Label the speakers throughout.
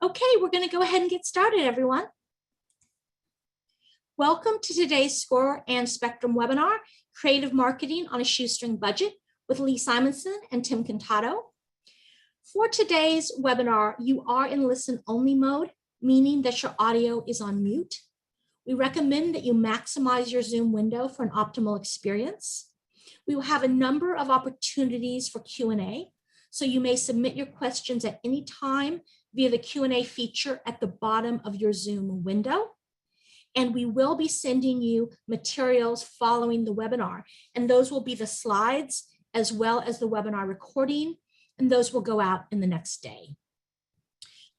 Speaker 1: Okay, we're going to go ahead and get started, everyone. Welcome to today's SCORE and Spectrum webinar, Creative Marketing on a Shoestring Budget with Lee Simonson and Tim Cantato. For today's webinar, you are in listen-only mode, meaning that your audio is on mute. We recommend that you maximize your Zoom window for an optimal experience. We will have a number of opportunities for Q&A, so you may submit your questions at any time via the Q&A feature at the bottom of your Zoom window. And we will be sending you materials following the webinar, and those will be the slides as well as the webinar recording, and those will go out in the next day.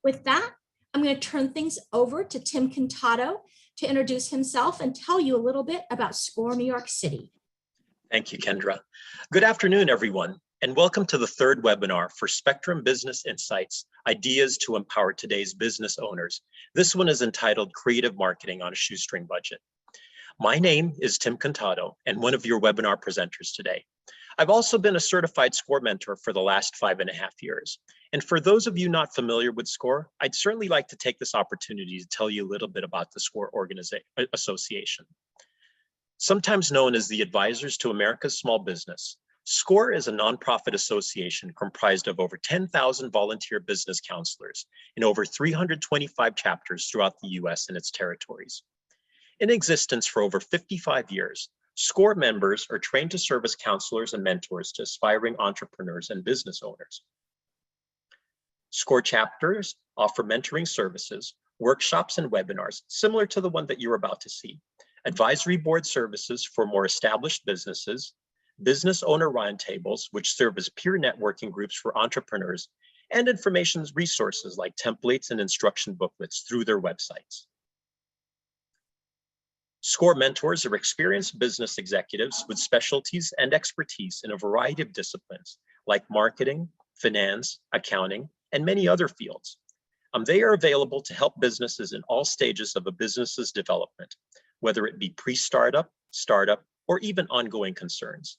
Speaker 1: With that, I'm going to turn things over to Tim Cantato to introduce himself and tell you a little bit about SCORE New York City.
Speaker 2: Thank you, Kendra. Good afternoon, everyone, and welcome to the third webinar for Spectrum Business Insights, Ideas to Empower Today's Business Owners. This one is entitled Creative Marketing on a Shoestring Budget. My name is Tim Cantato, and one of your webinar presenters today. I've also been a certified SCORE mentor for the last 5.5 years. And for those of you not familiar with SCORE, I'd certainly like to take this opportunity to tell you a little bit about the SCORE Association. Sometimes known as the Advisors to America's Small Business, SCORE is a nonprofit association comprised of over 10,000 volunteer business counselors in over 325 chapters throughout the US and its territories. In existence for over 55 years, SCORE members are trained to serve as counselors and mentors to aspiring entrepreneurs and business owners. SCORE chapters offer mentoring services, workshops, and webinars similar to the one that you're about to see, advisory board services for more established businesses, business owner roundtables, which serve as peer networking groups for entrepreneurs, and information resources like templates and instruction booklets through their websites. SCORE mentors are experienced business executives with specialties and expertise in a variety of disciplines like marketing, finance, accounting, and many other fields. They are available to help businesses in all stages of a business's development, whether it be pre-startup, startup, or even ongoing concerns.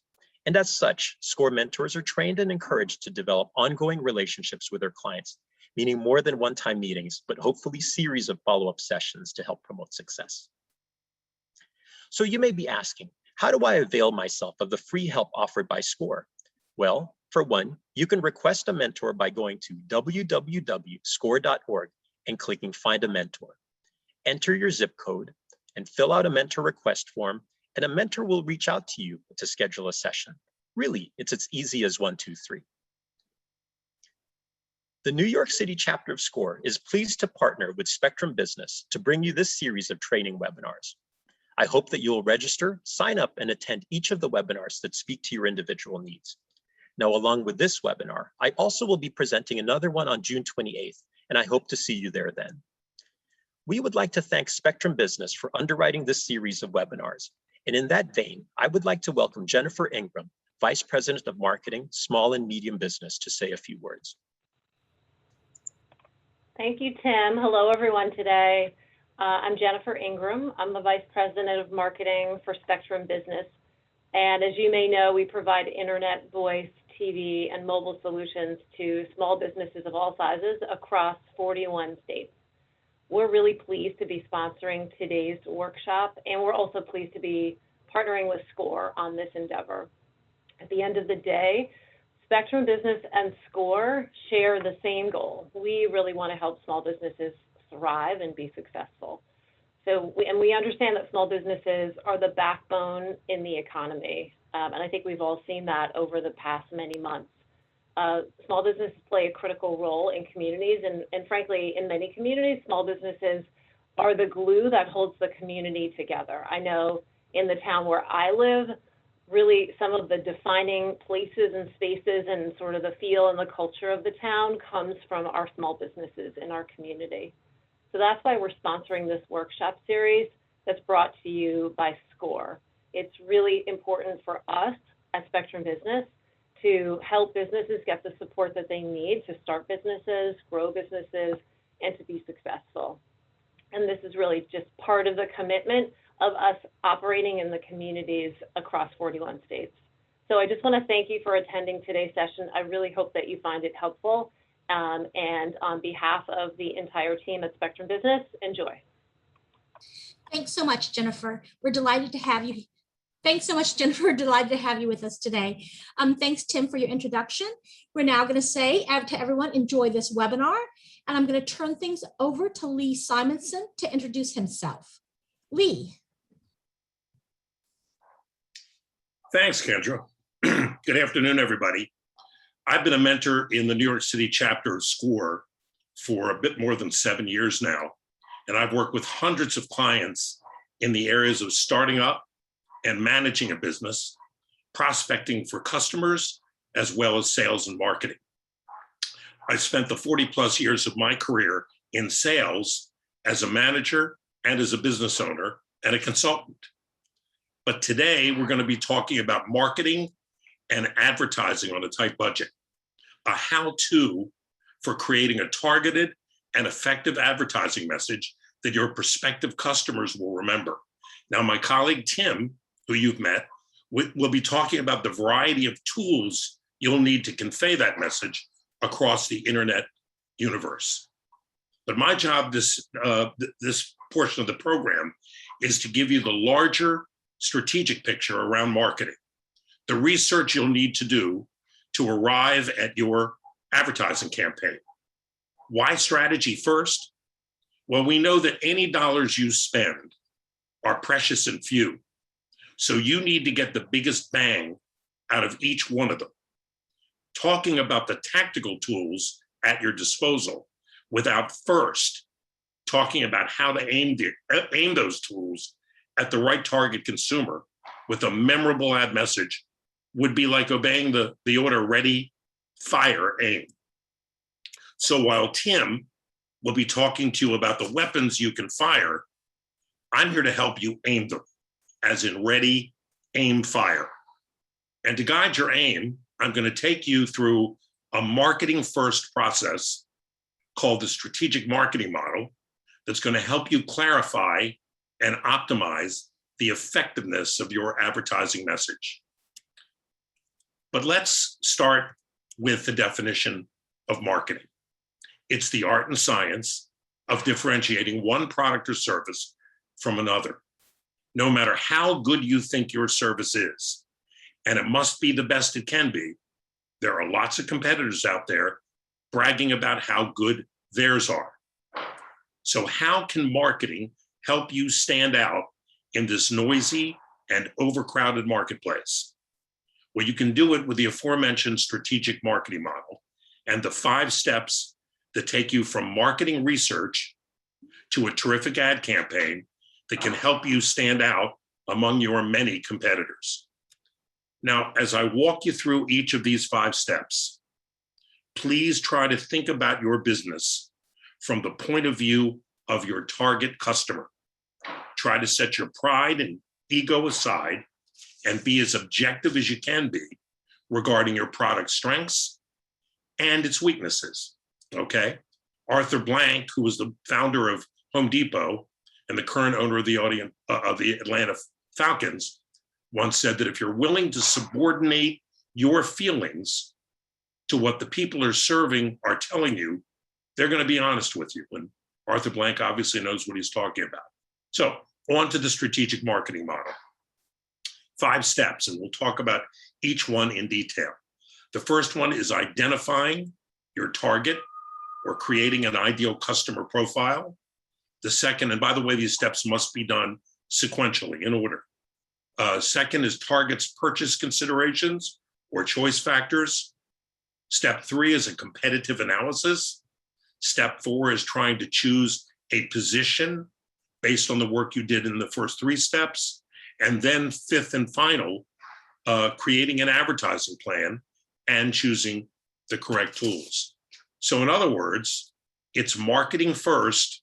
Speaker 2: And as such, SCORE mentors are trained and encouraged to develop ongoing relationships with their clients, meaning more than one-time meetings, but hopefully series of follow-up sessions to help promote success. So you may be asking, how do I avail myself of the free help offered by SCORE? Well, for one, you can request a mentor by going to www.score.org and clicking Find a Mentor. Enter your zip code and fill out a mentor request form, and a mentor will reach out to you to schedule a session. Really, it's as easy as 1, 2, 3. The New York City chapter of SCORE is pleased to partner with Spectrum Business to bring you this series of training webinars. I hope that you will register, sign up, and attend each of the webinars that speak to your individual needs. Now, along with this webinar, I also will be presenting another one on June 28th, and I hope to see you there then. We would like to thank Spectrum Business for underwriting this series of webinars. And in that vein, I would like to welcome Jennifer Ingram, Vice President of Marketing, Small and Medium Business, to say a few words.
Speaker 3: Thank you, Tim. Hello, everyone today. I'm Jennifer Ingram. I'm the Vice President of Marketing for Spectrum Business. And as you may know, we provide internet, voice, TV, and mobile solutions to small businesses of all sizes across 41 states. We're really pleased to be sponsoring today's workshop, and we're also pleased to be partnering with SCORE on this endeavor. At the end of the day, Spectrum Business and SCORE share the same goal. We really want to help small businesses thrive and be successful. So we understand that small businesses are the backbone in the economy, and I think we've all seen that over the past many months. Small businesses play a critical role in communities, and frankly, in many communities, small businesses are the glue that holds the community together. I know in the town where I live, really some of the defining places and spaces and sort of the feel and the culture of the town comes from our small businesses in our community. So that's why we're sponsoring this workshop series that's brought to you by SCORE. It's really important for us at Spectrum Business to help businesses get the support that they need to start businesses, grow businesses, and to be successful. And this is really just part of the commitment of us operating in the communities across 41 states. So I just want to thank you for attending today's session. I really hope that you find it helpful, And on behalf of the entire team at Spectrum Business, enjoy.
Speaker 1: Thanks so much, Jennifer. We're delighted to have you. Thanks so much, Jennifer. Delighted to have you with us today. Thanks, Tim, for your introduction. We're now going to say to everyone, enjoy this webinar. And I'm going to turn things over to Lee Simonson to introduce himself. Lee.
Speaker 4: Thanks, Kendra. Good afternoon, everybody. I've been a mentor in the New York City chapter of SCORE for a bit more than 7 years now. And I've worked with hundreds of clients in the areas of starting up and managing a business, prospecting for customers, as well as sales and marketing. I spent the 40+ years of my career in sales as a manager and as a business owner and a consultant. But today we're going to be talking about marketing and advertising on a tight budget, a how-to for creating a targeted and effective advertising message that your prospective customers will remember. Now, my colleague, Tim, who you've met, will be talking about the variety of tools you'll need to convey that message across the internet universe. But my job this portion of the program is to give you the larger strategic picture around marketing, the research you'll need to do to arrive at your advertising campaign. Why strategy first? Well, we know that any dollars you spend are precious and few. So you need to get the biggest bang out of each one of them. Talking about the tactical tools at your disposal without first talking about how to aim those tools at the right target consumer with a memorable ad message would be like obeying the order ready, fire, aim. So while Tim will be talking to you about the weapons you can fire, I'm here to help you aim them, as in ready, aim, fire. And to guide your aim, I'm going to take you through a marketing first process called the strategic marketing model that's going to help you clarify and optimize the effectiveness of your advertising message. But let's start with the definition of marketing. It's the art and science of differentiating one product or service from another, no matter how good you think your service is. And it must be the best it can be. There are lots of competitors out there bragging about how good theirs are. So how can marketing help you stand out in this noisy and overcrowded marketplace? Well, you can do it with the aforementioned strategic marketing model and the 5 steps that take you from marketing research to a terrific ad campaign that can help you stand out among your many competitors. Now, as I walk you through each of these 5 steps, please try to think about your business from the point of view of your target customer. Try to set your pride and ego aside and be as objective as you can be regarding your product's strengths and its weaknesses, okay? Arthur Blank, who was the founder of Home Depot and the current owner of the Atlanta Falcons, once said that if you're willing to subordinate your feelings to what the people are serving are telling you, they're going to be honest with you. And Arthur Blank obviously knows what he's talking about. So on to the strategic marketing model. 5 steps, and we'll talk about each one in detail. The first one is identifying your target or creating an ideal customer profile. The second, and by the way, these steps must be done sequentially in order. Second is targets purchase considerations or choice factors. Step 3 is a competitive analysis. Step 4 is trying to choose a position based on the work you did in the first 3 steps. And then 5th and final, creating an advertising plan and choosing the correct tools. So in other words, it's marketing first,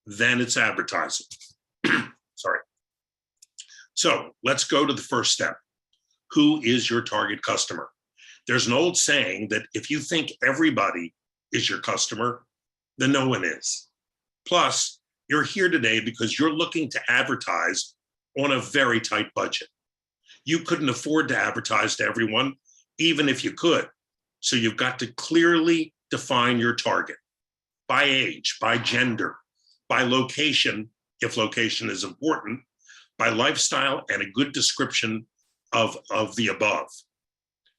Speaker 4: then it's advertising. Sorry. So let's go to the first step. Who is your target customer? There's an old saying that if you think everybody is your customer, then no one is. Plus, you're here today because you're looking to advertise on a very tight budget. You couldn't afford to advertise to everyone, even if you could. So you've got to clearly define your target by age, by gender, by location, if location is important, by lifestyle, and a good description of the above.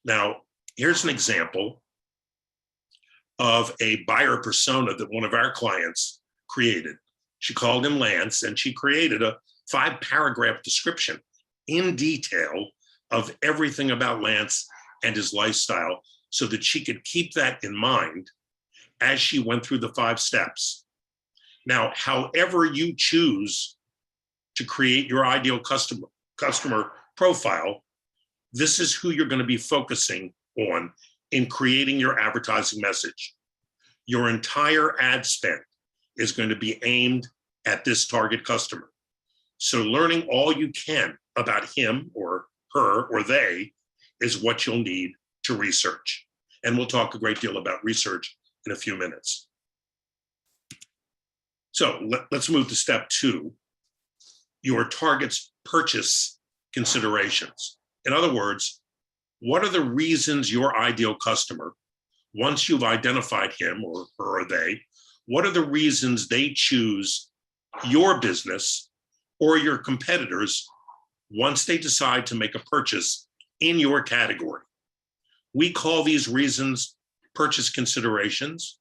Speaker 4: Now, here's an example of a buyer persona that one of our clients created. She called him Lance, and she created a 5-paragraph description in detail of everything about Lance and his lifestyle so that she could keep that in mind as she went through the 5 steps. Now, however you choose to create your ideal customer profile, this is who you're going to be focusing on in creating your advertising message. Your entire ad spend is going to be aimed at this target customer. So learning all you can about him or her or they is what you'll need to research. And we'll talk a great deal about research in a few minutes. So let's move to step 2, your target's purchase considerations. In other words, what are the reasons your ideal customer, once you've identified him or her or they, what are the reasons they choose your business or your competitors once they decide to make a purchase in your category? We call these reasons purchase considerations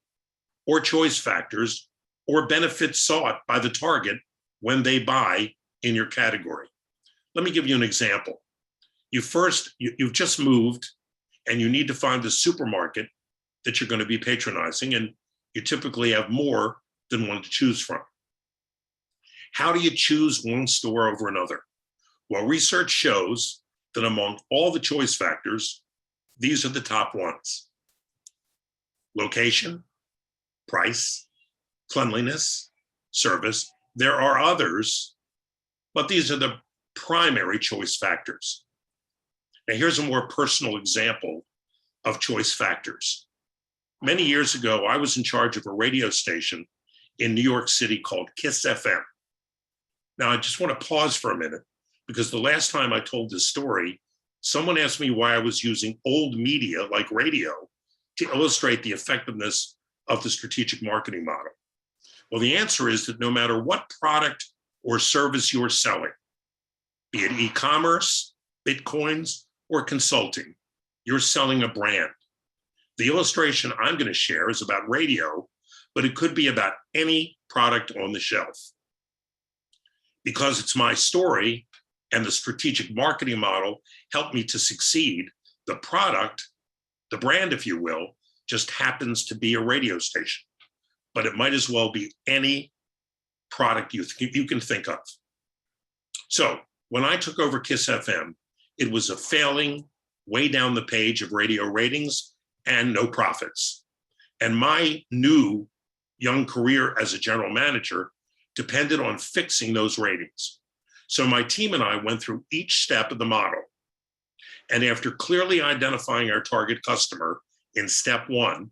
Speaker 4: or choice factors or benefits sought by the target when they buy in your category. Let me give you an example. You've just moved and you need to find the supermarket that you're going to be patronizing, and you typically have more than one to choose from. How do you choose one store over another? Well, research shows that among all the choice factors, these are the top ones: location, price, cleanliness, service. There are others, but these are the primary choice factors. Now, here's a more personal example of choice factors. Many years ago, I was in charge of a radio station in New York City called KISS FM. Now, I just want to pause for a minute, because the last time I told this story, someone asked me why I was using old media like radio to illustrate the effectiveness of the strategic marketing model. Well, the answer is that no matter what product or service you're selling, be it e-commerce, bitcoins, or consulting, you're selling a brand. The illustration I'm going to share is about radio, but it could be about any product on the shelf. Because it's my story and the strategic marketing model helped me to succeed, the product, the brand, if you will, just happens to be a radio station. But it might as well be any product you can think of. So when I took over KISS FM, it was a failing, way down the page of radio ratings and no profits. And my new young career as a general manager depended on fixing those ratings. So my team and I went through each step of the model. And after clearly identifying our target customer in step 1,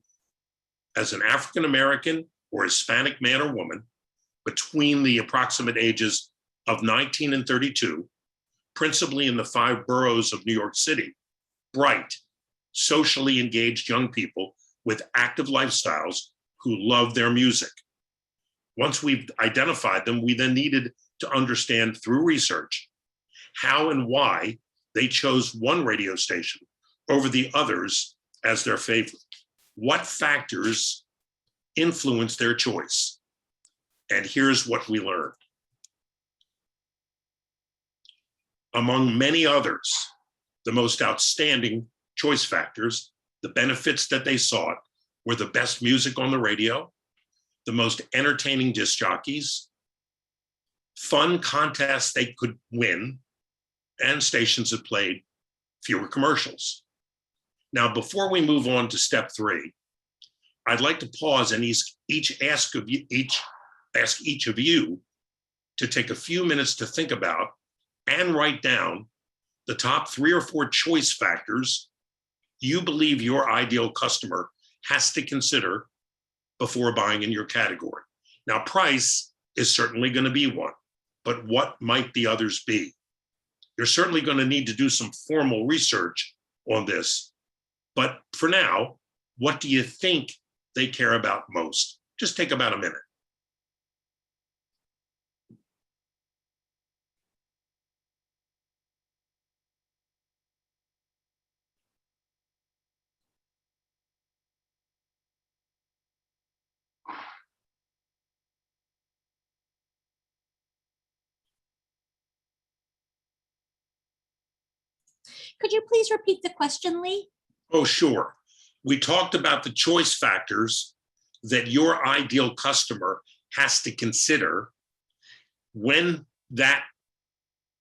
Speaker 4: as an African-American or Hispanic man or woman between the approximate ages of 19 and 32, principally in the 5 boroughs of New York City, bright, socially engaged young people with active lifestyles who love their music. Once we've identified them, we then needed to understand through research how and why they chose one radio station over the others as their favorite. What factors influence their choice? And here's what we learned. Among many others, the most outstanding choice factors, the benefits that they sought, were the best music on the radio, the most entertaining disc jockeys, fun contests they could win, and stations that played fewer commercials. Now, before we move on to step 3, I'd like to pause and ask each of you to take a few minutes to think about and write down the top 3 or 4 choice factors you believe your ideal customer has to consider before buying in your category. Now, price is certainly going to be one, but what might the others be? You're certainly going to need to do some formal research on this, but for now, what do you think they care about most. Just take about a minute.
Speaker 1: Could you please repeat the question, Lee?
Speaker 4: Oh, sure. We talked about the choice factors that your ideal customer has to consider when that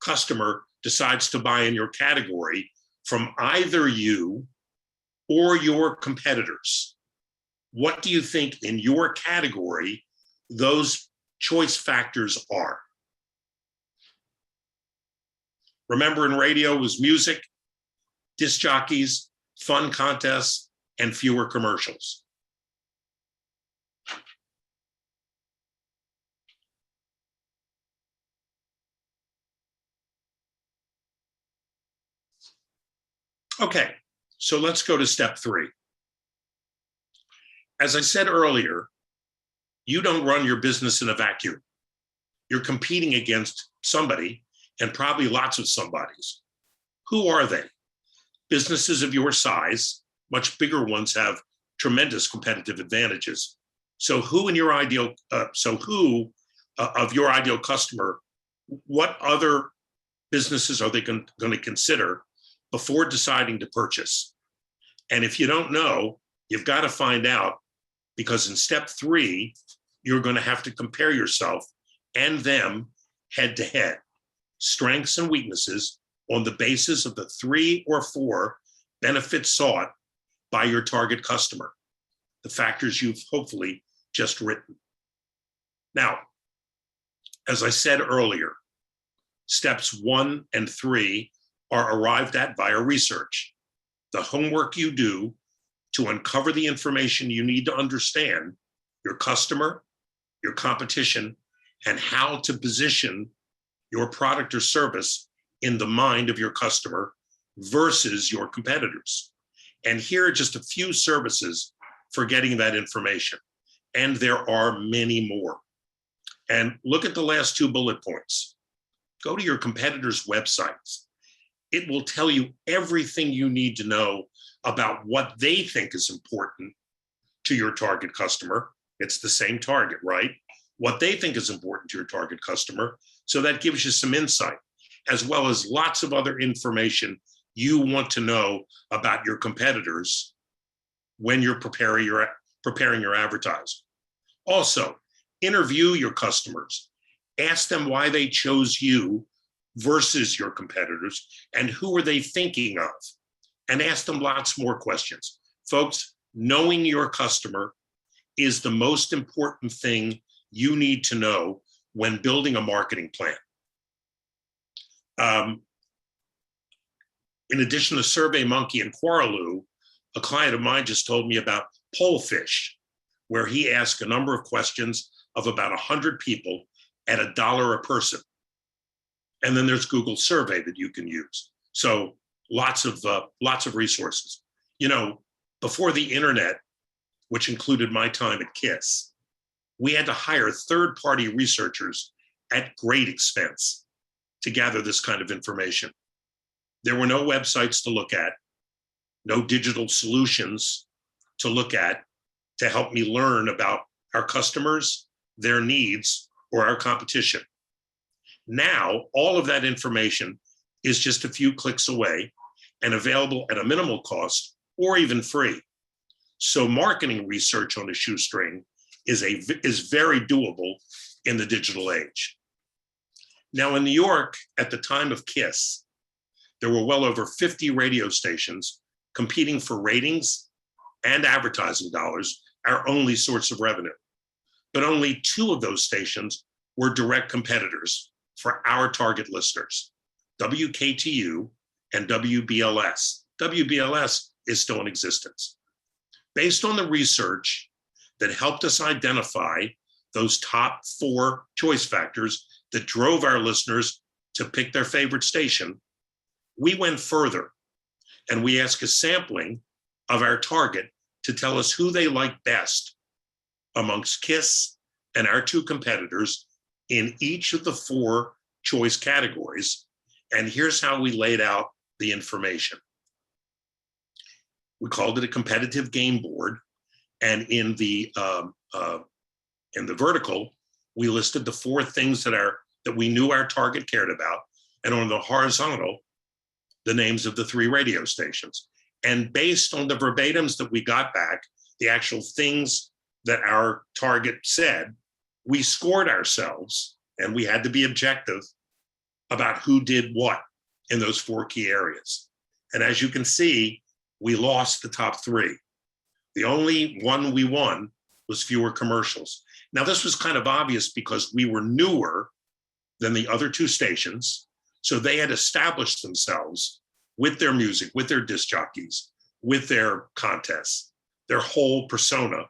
Speaker 4: customer decides to buy in your category from either you or your competitors. What do you think in your category those choice factors are? Remember, in radio was music, disc jockeys, fun contests, and fewer commercials. Okay, so let's go to step 3. As I said earlier, you don't run your business in a vacuum. You're competing against somebody, and probably lots of somebodies. Who are they? Businesses of your size, much bigger ones, have tremendous competitive advantages. So who of your ideal customer, what other businesses are they going to consider before deciding to purchase? And if you don't know, you've got to find out, because in step 3, you're going to have to compare yourself and them head to head, strengths and weaknesses, on the basis of the 3 or 4 benefits sought by your target customer, the factors you've hopefully just written. Now, as I said earlier, steps 1 and 3 are arrived at via research. The homework you do to uncover the information you need to understand your customer, your competition, and how to position your product or service in the mind of your customer versus your competitors. And here are just a few services for getting that information. And there are many more. And look at the last 2 bullet points. Go to your competitors' websites. It will tell you everything you need to know about what they think is important to your target customer. It's the same target, right? What they think is important to your target customer. So that gives you some insight, as well as lots of other information you want to know about your competitors when you're preparing your advertising. Also, interview your customers. Ask them why they chose you versus your competitors, and who are they thinking of? And ask them lots more questions. Folks, knowing your customer is the most important thing you need to know when building a marketing plan. In addition to SurveyMonkey and Quarraloo, a client of mine just told me about Pollfish, where he asked a number of questions of about 100 people at $1 a person. And then there's Google Survey that you can use. So lots of resources. You know, before the internet, which included my time at KISS, we had to hire third-party researchers at great expense to gather this kind of information. There were no websites to look at, no digital solutions to look at to help me learn about our customers, their needs, or our competition. Now, all of that information is just a few clicks away and available at a minimal cost or even free. So marketing research on a shoestring is very doable in the digital age. Now, in New York, at the time of KISS, there were well over 50 radio stations competing for ratings and advertising dollars, our only source of revenue. But only 2 of those stations were direct competitors for our target listeners, WKTU and WBLS. WBLS is still in existence. Based on the research that helped us identify those top 4 choice factors that drove our listeners to pick their favorite station, we went further and we asked a sampling of our target to tell us who they like best amongst KISS and our two competitors in each of the 4 choice categories. And here's how we laid out the information. We called it a competitive game board. And in the vertical, we listed the 4 things that we knew our target cared about. And on the horizontal, the names of the 3 radio stations. And based on the verbatims that we got back, the actual things that our target said, we scored ourselves, and we had to be objective about who did what in those 4 key areas. And as you can see, we lost the top 3. The only one we won was fewer commercials. Now, this was kind of obvious because we were newer than the other 2 stations. So they had established themselves with their music, with their disc jockeys, with their contests, their whole persona.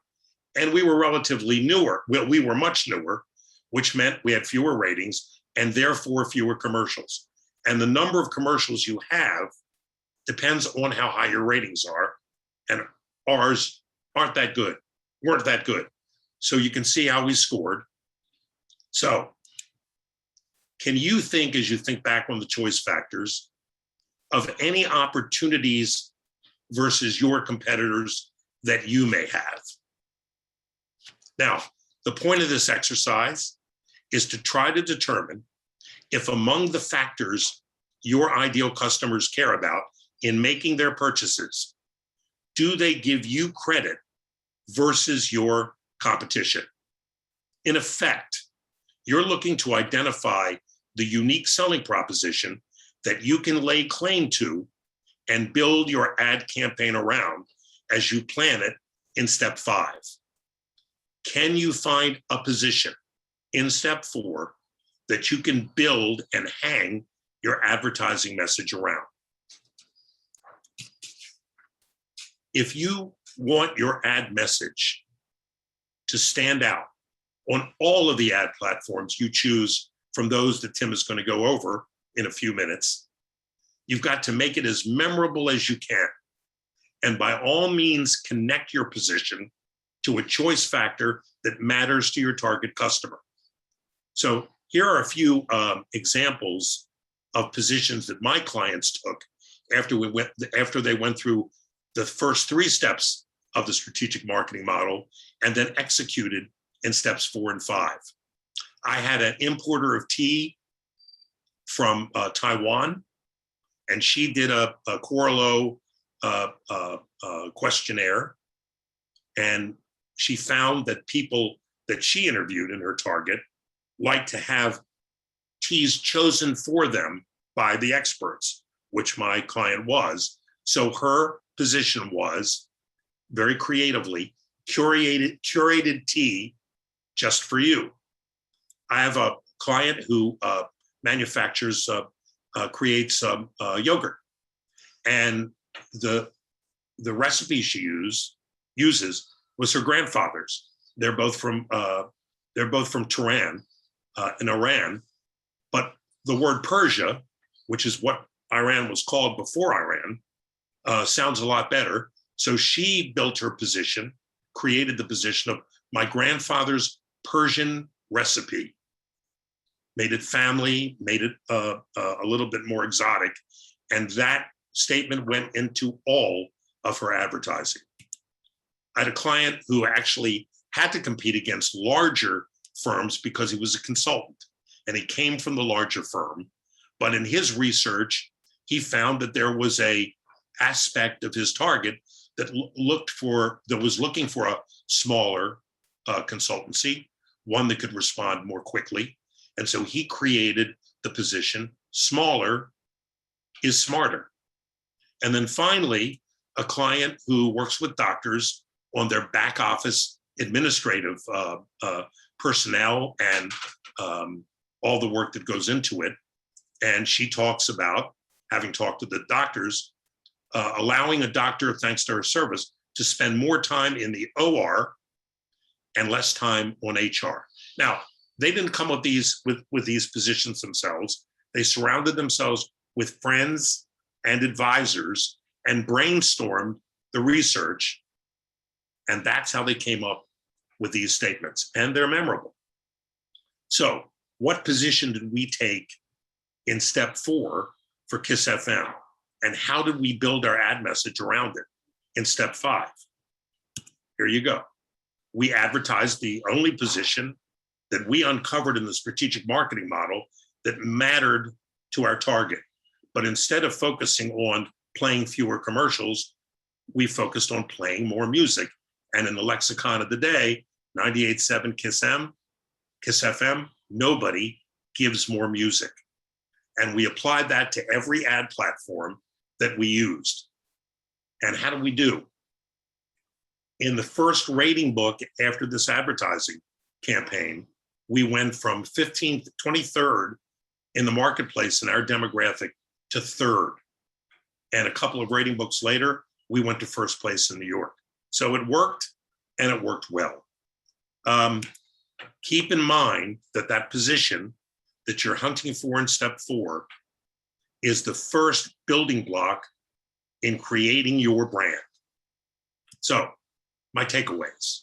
Speaker 4: And we were relatively newer. Well, we were much newer, which meant we had fewer ratings and therefore fewer commercials. And the number of commercials you have depends on how high your ratings are. And ours weren't that good. So you can see how we scored. So can you think, as you think back on the choice factors, of any opportunities versus your competitors that you may have? Now, the point of this exercise is to try to determine if among the factors your ideal customers care about in making their purchases, do they give you credit versus your competition? In effect, you're looking to identify the unique selling proposition that you can lay claim to and build your ad campaign around as you plan it in step 5. Can you find a position in step 4 that you can build and hang your advertising message around? If you want your ad message to stand out on all of the ad platforms you choose from those that Tim is going to go over in a few minutes, you've got to make it as memorable as you can. And by all means, connect your position to a choice factor that matters to your target customer. So here are a few examples of positions that my clients took after they went through the first 3 steps of the strategic marketing model and then executed in steps 4 and 5. I had an importer of tea from Taiwan, and she did a Corlo questionnaire, and she found that people that she interviewed in her target like to have teas chosen for them by the experts, which my client was. So her position was, very creatively, curated tea just for you. I have a client who creates yogurt, and the recipe she uses was her grandfather's. They're both from Tehran in Iran, but the word Persia, which is what Iran was called before Iran, sounds a lot better. So she built her position, created the position of my grandfather's Persian recipe, made it family, made it a little bit more exotic. And that statement went into all of her advertising. I had a client who actually had to compete against larger firms because he was a consultant and he came from the larger firm. But in his research, he found that there was a aspect of his target that was looking for a smaller consultancy, one that could respond more quickly. And so he created the position, smaller is smarter. And then finally, a client who works with doctors on their back office administrative personnel and all the work that goes into it. And she talks about, having talked to the doctors, allowing a doctor, thanks to her service, to spend more time in the OR and less time on HR. Now, they didn't come with these positions themselves. They surrounded themselves with friends and advisors and brainstormed the research And that's how they came up with these statements, and they're memorable. So what position did we take in step 4 for KISS FM? And how did we build our ad message around it in step 5? Here you go. We advertised the only position that we uncovered in the strategic marketing model that mattered to our target. But instead of focusing on playing fewer commercials, we focused on playing more music. And in the lexicon of the day, 98.7 KISS FM, nobody gives more music. And we applied that to every ad platform that we used. And how did we do? In the first rating book after this advertising campaign, we went from 15th, 23rd in the marketplace in our demographic to 3rd. And a couple of rating books later, we went to first place in New York. So it worked, and it worked well. Keep in mind that that position that you're hunting for in step 4 is the first building block in creating your brand. So my takeaways.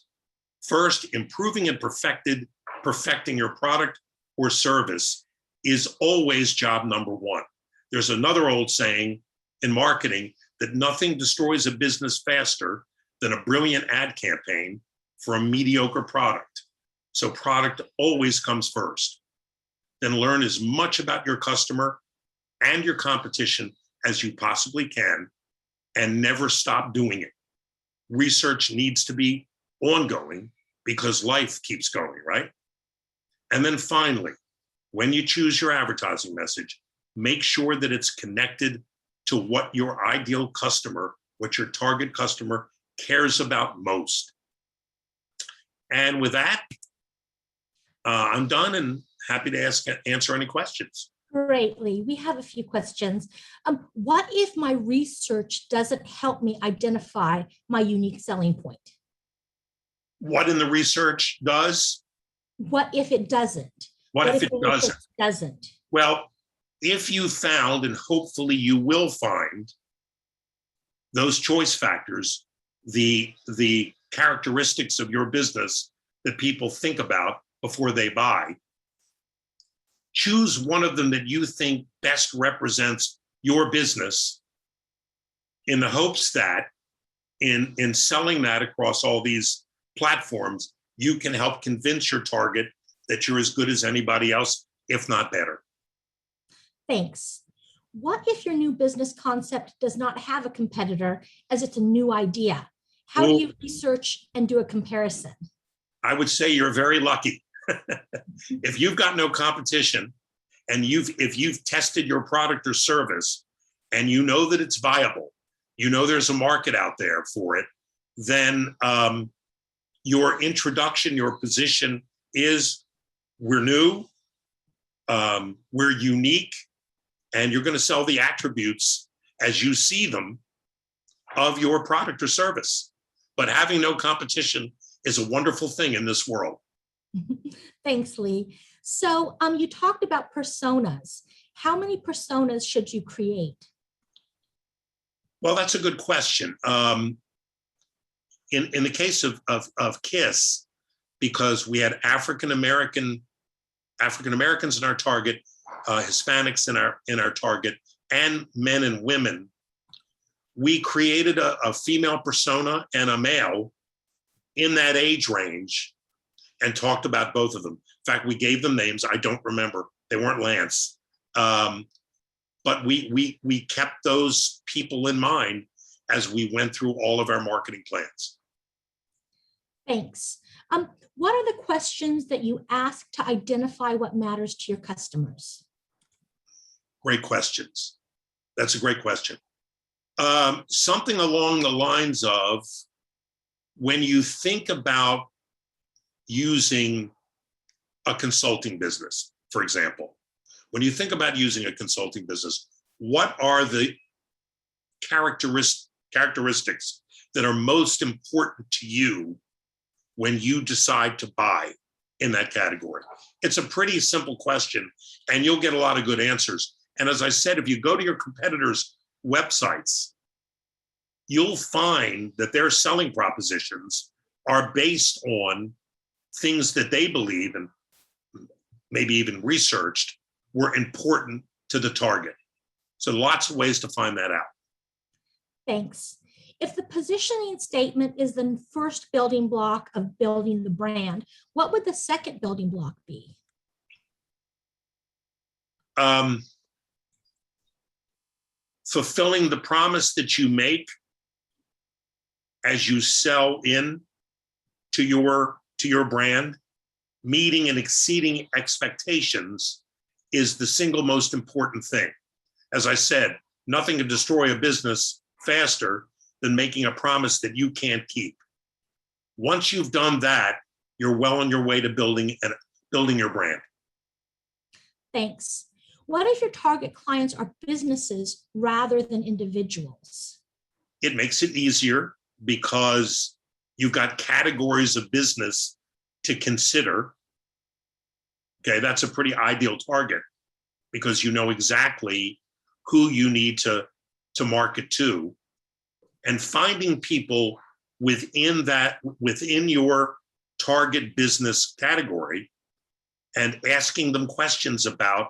Speaker 4: First, improving and perfecting your product or service is always job number 1. There's another old saying in marketing that nothing destroys a business faster than a brilliant ad campaign for a mediocre product. So product always comes first. Then learn as much about your customer and your competition as you possibly can, and never stop doing it. Research needs to be ongoing because life keeps going, right? And then finally, when you choose your advertising message, make sure that it's connected to what your ideal customer, what your target customer cares about most. And with that, I'm done and happy to answer any questions.
Speaker 1: Great, Lee. We have a few questions. What if my research doesn't help me identify my unique selling point?
Speaker 4: What in the research does?
Speaker 1: What if it doesn't?
Speaker 4: What if it
Speaker 1: the
Speaker 4: doesn't?
Speaker 1: research doesn't?
Speaker 4: Well, if you found, and hopefully you will find, those choice factors, the characteristics of your business that people think about before they buy, choose one of them that you think best represents your business, in the hopes that in selling that across all these platforms, you can help convince your target that you're as good as anybody else, if not better.
Speaker 1: Thanks. What if your new business concept does not have a competitor, as it's a new idea? How do you research and do a comparison?
Speaker 4: I would say you're very lucky. If you've got no competition, and if you've tested your product or service, and you know that it's viable, you know there's a market out there for it, then your introduction, your position is, we're new, we're unique, and you're going to sell the attributes as you see them of your product or service. But having no competition is a wonderful thing in this world.
Speaker 1: Thanks, Lee. So you talked about personas. How many personas should you create?
Speaker 4: Well, that's a good question. In the case of KISS, because we had African Americans in our target, Hispanics in our target, and men and women, we created a female persona and a male in that age range and talked about both of them. In fact, we gave them names. I don't remember. They weren't Lance. But we kept those people in mind as we went through all of our marketing plans.
Speaker 1: Thanks. What are the questions that you ask to identify what matters to your customers?
Speaker 4: Great questions. That's a great question. Something along the lines of, when you think about using a consulting business, for example, when you think about using a consulting business, what are the characteristics that are most important to you when you decide to buy in that category? It's a pretty simple question, and you'll get a lot of good answers. And as I said, if you go to your competitors' websites, you'll find that their selling propositions are based on things that they believe and maybe even researched were important to the target. So lots of ways to find that out.
Speaker 1: Thanks. If the positioning statement is the first building block of building the brand, what would the second building block be?
Speaker 4: Fulfilling the promise that you make as you sell in to your brand, meeting and exceeding expectations is the single most important thing. As I said, nothing can destroy a business faster than making a promise that you can't keep. Once you've done that, you're well on your way to building your brand.
Speaker 1: Thanks. What if your target clients are businesses rather than individuals?
Speaker 4: It makes it easier because you've got categories of business to consider. Okay, that's a pretty ideal target because you know exactly who you need to market to. And finding people within your target business category and asking them questions about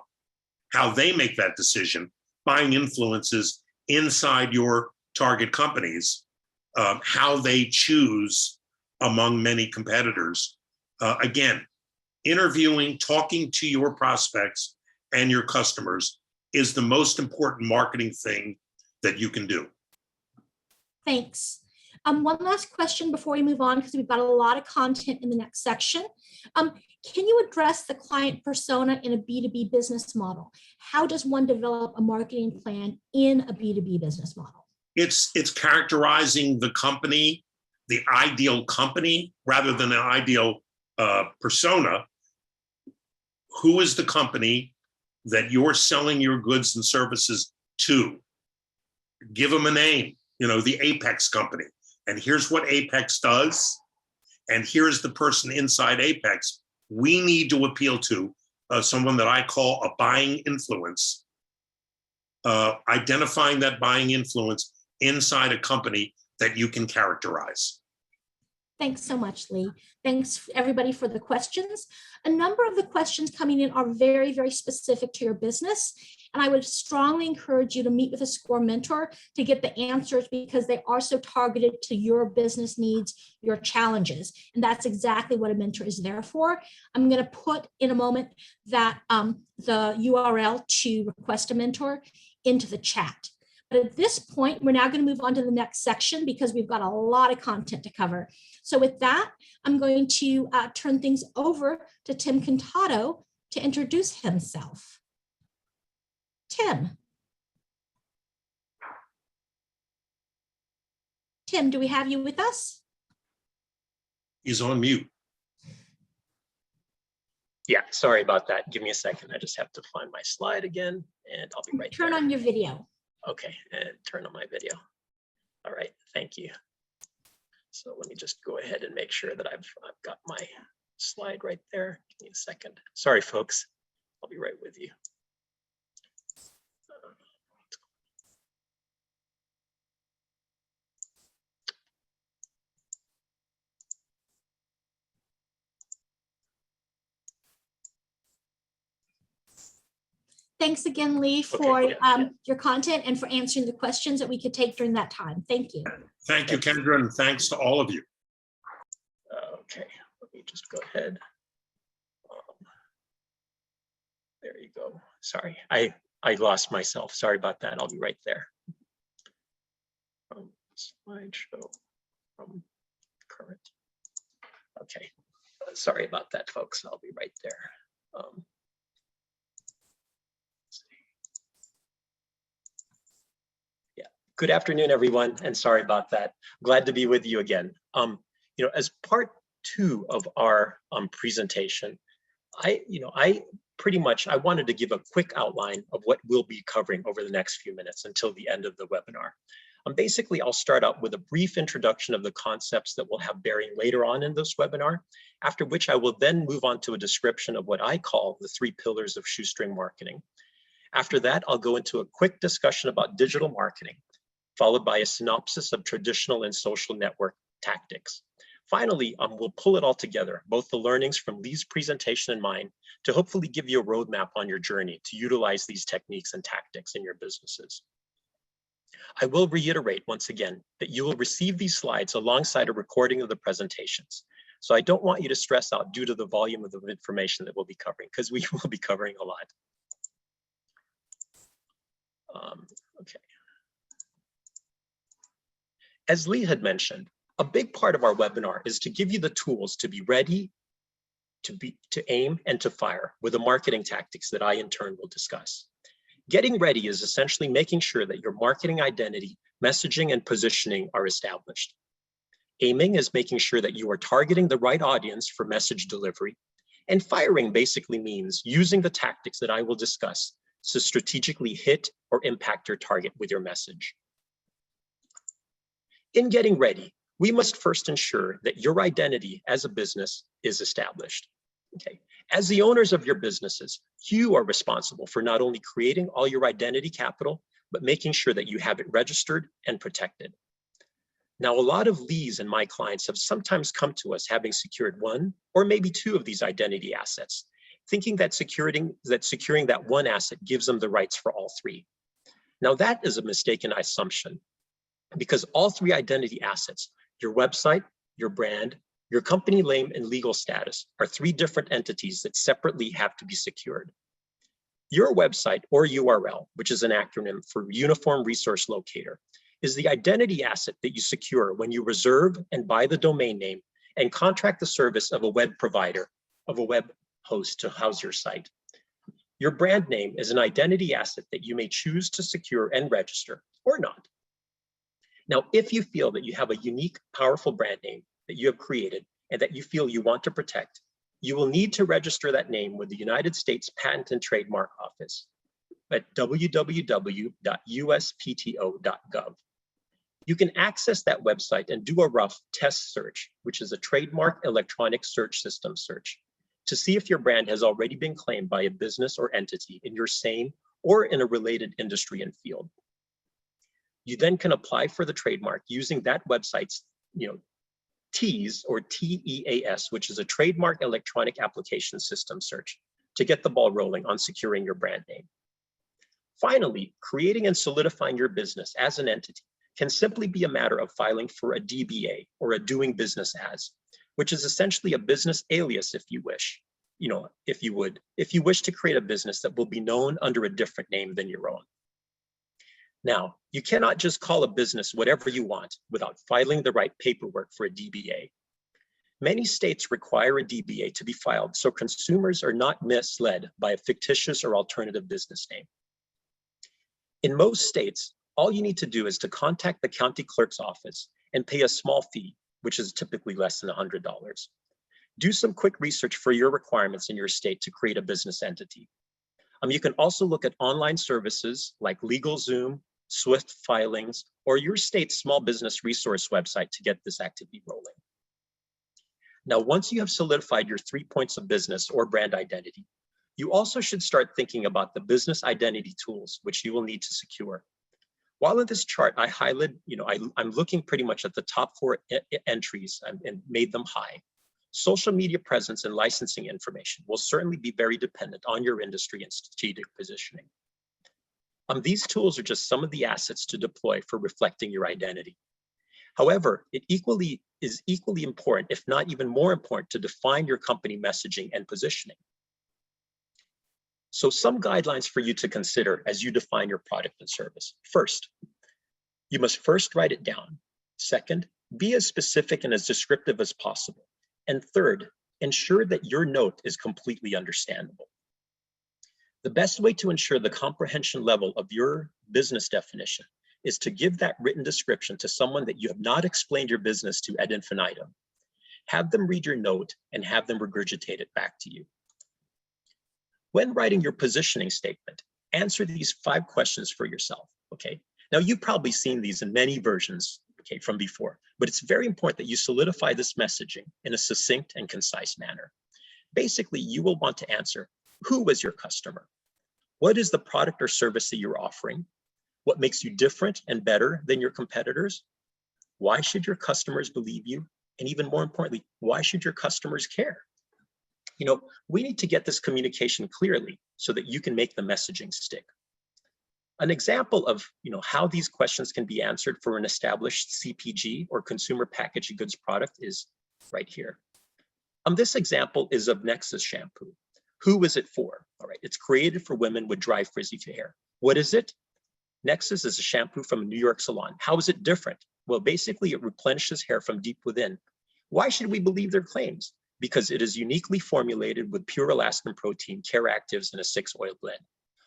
Speaker 4: how they make that decision, buying influences inside your target companies, how they choose among many competitors. Again, interviewing, talking to your prospects and your customers is the most important marketing thing that you can do.
Speaker 1: Thanks. One last question before we move on, because we've got a lot of content in the next section. Can you address the client persona in a B2B business model? How does one develop a marketing plan in a B2B business model?
Speaker 4: It's characterizing the company, the ideal company, rather than an ideal persona. Who is the company that you're selling your goods and services to? Give them a name, the Apex company. And here's what Apex does. And here's the person inside Apex. We need to appeal to someone that I call a buying influence, identifying that buying influence inside a company that you can characterize.
Speaker 1: Thanks so much, Lee. Thanks everybody for the questions. A number of the questions coming in are very, very specific to your business. And I would strongly encourage you to meet with a SCORE mentor to get the answers, because they are so targeted to your business needs, your challenges. And that's exactly what a mentor is there for. I'm going to put in a moment that the URL to request a mentor into the chat. But at this point, we're now going to move on to the next section because we've got a lot of content to cover. So with that, I'm going to turn things over to Tim Cantato to introduce himself. Tim, do we have you with us?
Speaker 4: He's on mute.
Speaker 2: Yeah, sorry about that. Give me a second. I just have to find my slide again, and I'll be right there.
Speaker 1: Turn on your video.
Speaker 2: Okay, and turn on my video. All right, thank you. So let me just go ahead and make sure that I've got my slide right there. Give me a second. Sorry, folks. I'll be right with you.
Speaker 1: Thanks again, Lee, for
Speaker 2: Okay, yeah.
Speaker 1: your content and for answering the questions that we could take during that time. Thank you.
Speaker 4: Thank you, Kendra, and thanks to all of you.
Speaker 2: Okay, let me just go ahead. There you go. Sorry, I lost myself. Sorry about that. I'll be right there. Slideshow from current. Okay, sorry about that, folks. I'll be right there. Good afternoon, everyone, and sorry about that. Glad to be with you again. As part two of our presentation, I wanted to give a quick outline of what we'll be covering over the next few minutes until the end of the webinar. Basically, I'll start out with a brief introduction of the concepts that will have bearing later on in this webinar, after which I will then move on to a description of what I call the 3 pillars of shoestring marketing. After that, I'll go into a quick discussion about digital marketing, followed by a synopsis of traditional and social network tactics. Finally, we'll pull it all together, both the learnings from Lee's presentation and mine, to hopefully give you a roadmap on your journey to utilize these techniques and tactics in your businesses. I will reiterate once again that you will receive these slides alongside a recording of the presentations. So I don't want you to stress out due to the volume of the information that we'll be covering, because we will be covering a lot. Okay. As Lee had mentioned, a big part of our webinar is to give you the tools to be ready, to aim, and to fire with the marketing tactics that I in turn will discuss. Getting ready is essentially making sure that your marketing identity, messaging, and positioning are established. Aiming is making sure that you are targeting the right audience for message delivery. And firing basically means using the tactics that I will discuss to strategically hit or impact your target with your message. In getting ready, we must first ensure that your identity as a business is established. Okay. As the owners of your businesses, you are responsible for not only creating all your identity capital, but making sure that you have it registered and protected. Now, a lot of Lee's and my clients have sometimes come to us having secured one or maybe two of these identity assets, thinking that securing that one asset gives them the rights for all three. Now, that is a mistaken assumption, because all three identity assets, your website, your brand, your company name, and legal status, are three different entities that separately have to be secured. Your website, or URL, which is an acronym for Uniform Resource Locator, is the identity asset that you secure when you reserve and buy the domain name and contract the service of a web provider, of a web host to house your site. Your brand name is an identity asset that you may choose to secure and register, or not. Now, if you feel that you have a unique, powerful brand name that you have created and that you feel you want to protect, you will need to register that name with the United States Patent and Trademark Office at www.uspto.gov. You can access that website and do a rough test search, which is a trademark electronic search system search, to see if your brand has already been claimed by a business or entity in your same or in a related industry and field. You then can apply for the trademark using that website's TEAS, or TEAS, which is a trademark electronic application system search, to get the ball rolling on securing your brand name. Finally, creating and solidifying your business as an entity can simply be a matter of filing for a DBA, or a doing business as, which is essentially a business alias if you wish. If you wish to create a business that will be known under a different name than your own. Now, you cannot just call a business whatever you want without filing the right paperwork for a DBA. Many states require a DBA to be filed so consumers are not misled by a fictitious or alternative business name. In most states, all you need to do is to contact the county clerk's office and pay a small fee, which is typically less than $100. Do some quick research for your requirements in your state to create a business entity. You can also look at online services like LegalZoom, Swift Filings, or your state's small business resource website to get this activity rolling. Now, once you have solidified your 3 points of business or brand identity, you also should start thinking about the business identity tools which you will need to secure. While in this chart, I highlighted, I'm looking pretty much at the top 4 entries and made them high. Social media presence and licensing information will certainly be very dependent on your industry and strategic positioning. These tools are just some of the assets to deploy for reflecting your identity. However, it is equally important, if not even more important, to define your company messaging and positioning. So some guidelines for you to consider as you define your product and service. First, you must first write it down. Second, be as specific and as descriptive as possible. And third, ensure that your note is completely understandable. The best way to ensure the comprehension level of your business definition is to give that written description to someone that you have not explained your business to ad infinitum. Have them read your note and have them regurgitate it back to you. When writing your positioning statement, answer these 5 questions for yourself, okay? Now, you've probably seen these in many versions, okay, from before, but it's very important that you solidify this messaging in a succinct and concise manner. Basically, you will want to answer, who was your customer? What is the product or service that you're offering? What makes you different and better than your competitors? Why should your customers believe you? And even more importantly, why should your customers care? You know, we need to get this communication clearly so that you can make the messaging stick. An example of, you know, how these questions can be answered for an established CPG or consumer packaged goods product is right here. This example is of Nexus shampoo. Who is it for? All right, it's created for women with dry, frizzy hair. What is it? Nexus is a shampoo from a New York salon. How is it different? Well, basically it replenishes hair from deep within. Why should we believe their claims? Because it is uniquely formulated with pure elastin protein, care actives, and a 6-oil blend.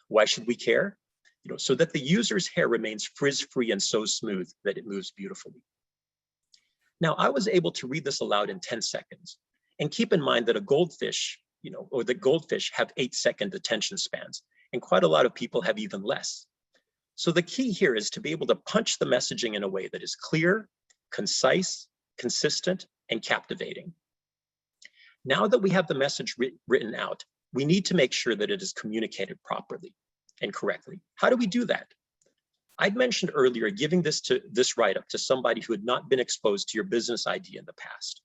Speaker 2: Why should we care? You know, so that the user's hair remains frizz-free and so smooth that it moves beautifully. Now, I was able to read this aloud in 10 seconds. And keep in mind that a goldfish, you know, or the goldfish have 8-second attention spans, and quite a lot of people have even less. So the key here is to be able to punch the messaging in a way that is clear, concise, consistent, and captivating. Now that we have the message written out, we need to make sure that it is communicated properly and correctly. How do we do that? I'd mentioned earlier giving this write-up to somebody who had not been exposed to your business idea in the past.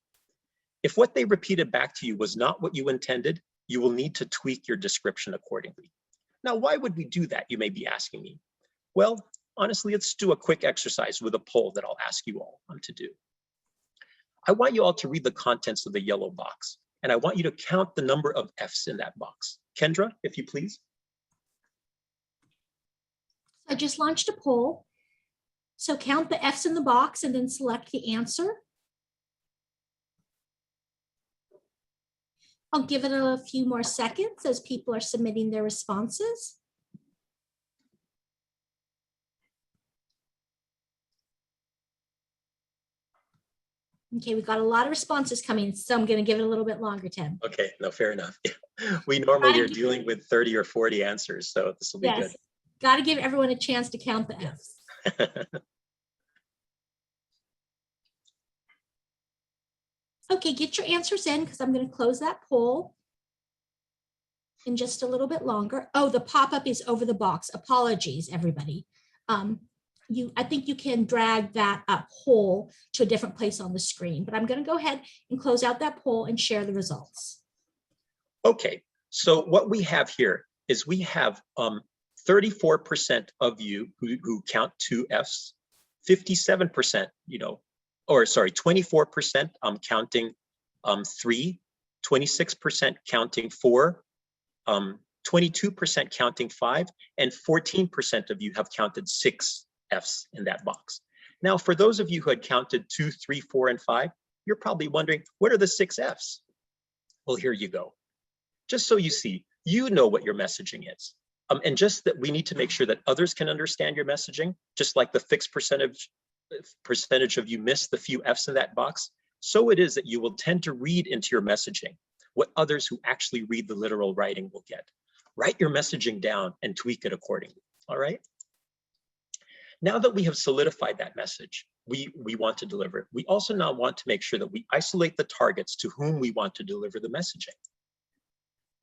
Speaker 2: If what they repeated back to you was not what you intended, you will need to tweak your description accordingly. Now, why would we do that, you may be asking me? Well, honestly, let's do a quick exercise with a poll that I'll ask you all to do. I want you all to read the contents of the yellow box, and I want you to count the number of F's in that box. Kendra, if you please.
Speaker 1: I just launched a poll. So count the F's in the box and then select the answer. I'll give it a few more seconds as people are submitting their responses. Okay, we've got a lot of responses coming, so I'm going to give it a little bit longer, Tim.
Speaker 2: Okay, no, fair enough. We normally are dealing with 30 or 40 answers, so this will be good.
Speaker 1: Got to give everyone a chance to count the F's. Okay, get your answers in because I'm going to close that poll in just a little bit longer. Oh, the pop-up is over the box. Apologies, everybody. I think you can drag that poll to a different place on the screen, but I'm going to go ahead and close out that poll and share the results.
Speaker 2: Okay, so what we have here is we have 34% of you who count 2 F's, 57%, you know, or sorry, 24% counting 3, 26% counting 4, 22% counting 5, and 14% of you have counted 6 F's in that box. Now, for those of you who had counted 2, 3, 4, and 5, you're probably wondering, what are the 6 F's? Well, here you go. Just so you see, you know what your messaging is. And just that we need to make sure that others can understand your messaging, just like the fixed percentage of you miss the few F's in that box, so it is that you will tend to read into your messaging what others who actually read the literal writing will get. Write your messaging down and tweak it accordingly, all right? Now that we have solidified that message, we want to deliver it. We also now want to make sure that we isolate the targets to whom we want to deliver the messaging.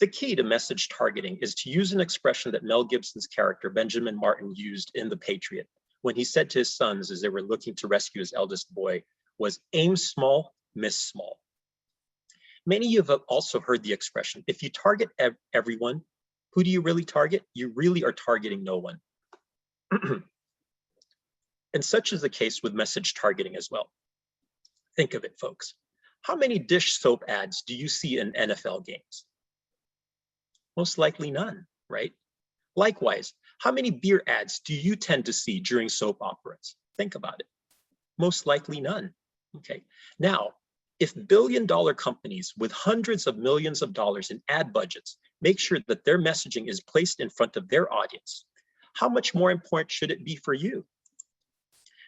Speaker 2: The key to message targeting is to use an expression that Mel Gibson's character, Benjamin Martin, used in The Patriot when he said to his sons as they were looking to rescue his eldest boy, was aim small, miss small. Many of you have also heard the expression, if you target everyone, who do you really target? You really are targeting no one. And such is the case with message targeting as well. Think of it, folks. How many dish soap ads do you see in NFL games? Most likely none, right? Likewise, how many beer ads do you tend to see during soap operas? Think about it. Most likely none. Okay. Now, if billion-dollar companies with hundreds of millions of dollars in ad budgets make sure that their messaging is placed in front of their audience, how much more important should it be for you?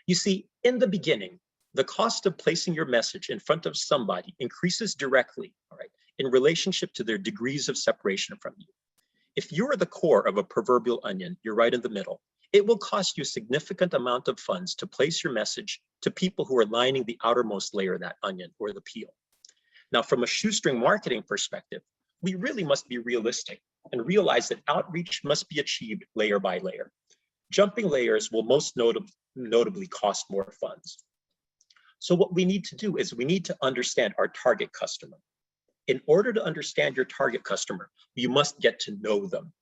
Speaker 2: You see, in the beginning, the cost of placing your message in front of somebody increases directly, all right, in relationship to their degrees of separation from you. If you're the core of a proverbial onion, you're right in the middle. It will cost you a significant amount of funds to place your message to people who are lining the outermost layer of that onion or the peel. Now, from a shoestring marketing perspective, we really must be realistic and realize that outreach must be achieved layer by layer. Jumping layers will most notably cost more funds. So what we need to do is we need to understand our target customer. In order to understand your target customer, you must get to know them.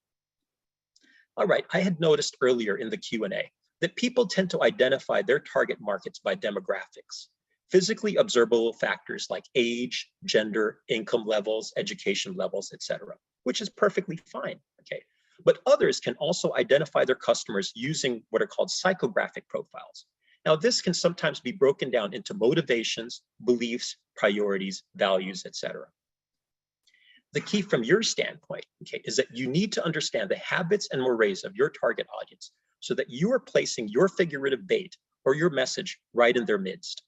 Speaker 2: All right, I had noticed earlier in the Q&A that people tend to identify their target markets by demographics, physically observable factors like age, gender, income levels, education levels, etc., which is perfectly fine, okay? But others can also identify their customers using what are called psychographic profiles. Now, this can sometimes be broken down into motivations, beliefs, priorities, values, etc. The key from your standpoint, okay, is that you need to understand the habits and mores of your target audience so that you are placing your figurative bait or your message right in their midst.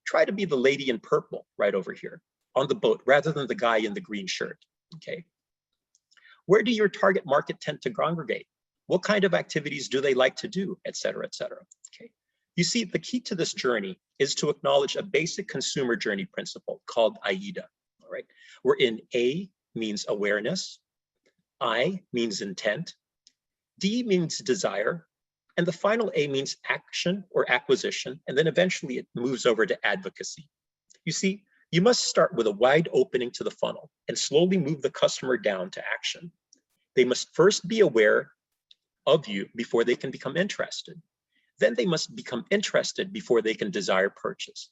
Speaker 2: Try to be the lady in purple right over here on the boat rather than the guy in the green shirt, okay? Where do your target market tend to congregate? What kind of activities do they like to do, et cetera, okay? You see, the key to this journey is to acknowledge a basic consumer journey principle called AIDA, all right? Wherein A means awareness, I means intent, D means desire, and the final A means action or acquisition, and then eventually it moves over to advocacy. You see, you must start with a wide opening to the funnel and slowly move the customer down to action. They must first be aware of you before they can become interested. Then they must become interested before they can desire purchase.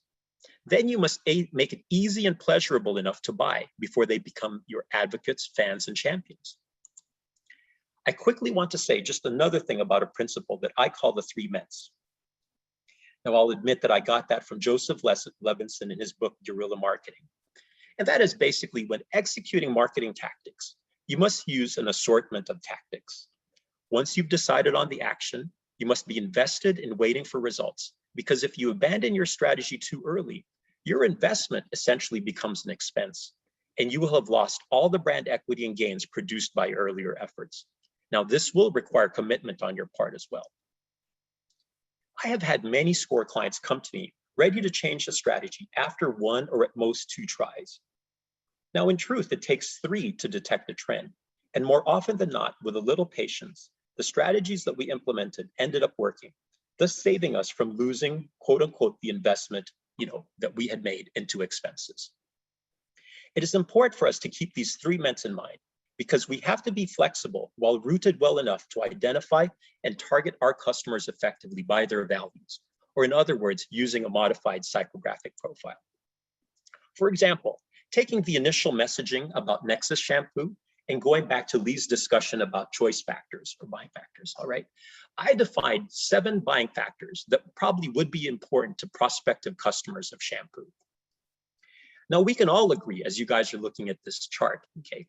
Speaker 2: Then you must make it easy and pleasurable enough to buy before they become your advocates, fans, and champions. I quickly want to say just another thing about a principle that I call the 3 Mets. Now, I'll admit that I got that from Joseph Levinson in his book, Guerrilla Marketing. And that is basically when executing marketing tactics, you must use an assortment of tactics. Once you've decided on the action, you must be invested in waiting for results, because if you abandon your strategy too early, your investment essentially becomes an expense, and you will have lost all the brand equity and gains produced by earlier efforts. Now, this will require commitment on your part as well. I have had many SCORE clients come to me ready to change the strategy after 1 or at most 2 tries. Now, in truth, it takes 3 to detect a trend, and more often than not, with a little patience, the strategies that we implemented ended up working, thus saving us from losing, quote unquote, the investment, that we had made into expenses. It is important for us to keep these 3 Mets in mind, because we have to be flexible while rooted well enough to identify and target our customers effectively by their values, or in other words, using a modified psychographic profile. For example, taking the initial messaging about Nexus shampoo and going back to Lee's discussion about choice factors or buying factors, all right? I defined 7 buying factors that probably would be important to prospective customers of shampoo. Now, we can all agree, as you guys are looking at this chart, okay,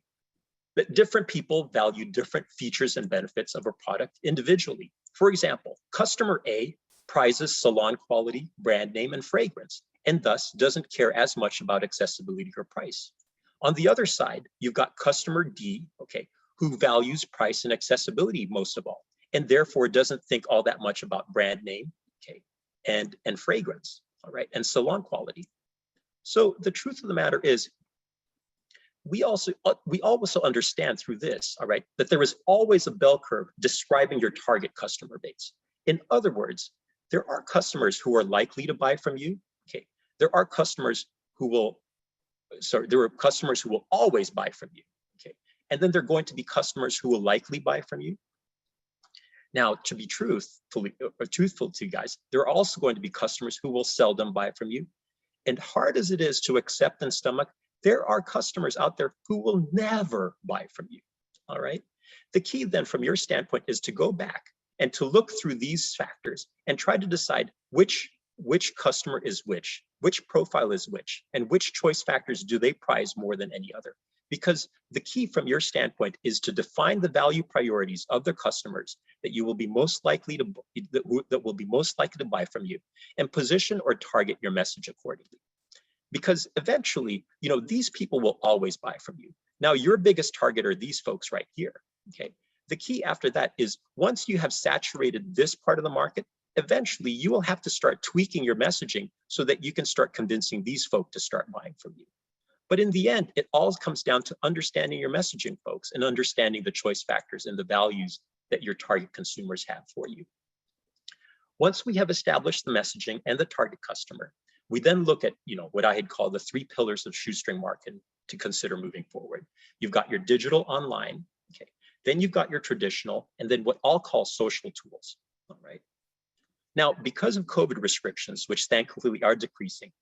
Speaker 2: that different people value different features and benefits of a product individually. For example, customer A prizes salon quality, brand name, and fragrance, and thus doesn't care as much about accessibility or price. On the other side, you've got customer D, okay, who values price and accessibility most of all, and therefore doesn't think all that much about brand name, okay, and fragrance, all right, and salon quality. So the truth of the matter is, we also understand through this, all right, that there is always a bell curve describing your target customer base. In other words, there are customers who are likely to buy from you, okay? There are customers who will always buy from you, okay? And then there are going to be customers who will likely buy from you. Now, to be truthful to you guys, there are also going to be customers who will seldom buy from you. And hard as it is to accept and stomach, there are customers out there who will never buy from you, all right? The key then from your standpoint is to go back and to look through these factors and try to decide which customer is which profile is which, and which choice factors do they prize more than any other. Because the key from your standpoint is to define the value priorities of the customers that you will be most likely to buy from you, and position or target your message accordingly. Because eventually, these people will always buy from you. Now, your biggest target are these folks right here, okay? The key after that is once you have saturated this part of the market, eventually you will have to start tweaking your messaging so that you can start convincing these folks to start buying from you. But in the end, it all comes down to understanding your messaging, folks, and understanding the choice factors and the values that your target consumers have for you. Once we have established the messaging and the target customer, We then look at, what I had called the 3 pillars of shoestring marketing to consider moving forward. You've got your digital online, okay. Then you've got your traditional, and then what I'll call social tools, all right. Now, because of COVID restrictions, which thankfully are decreasing,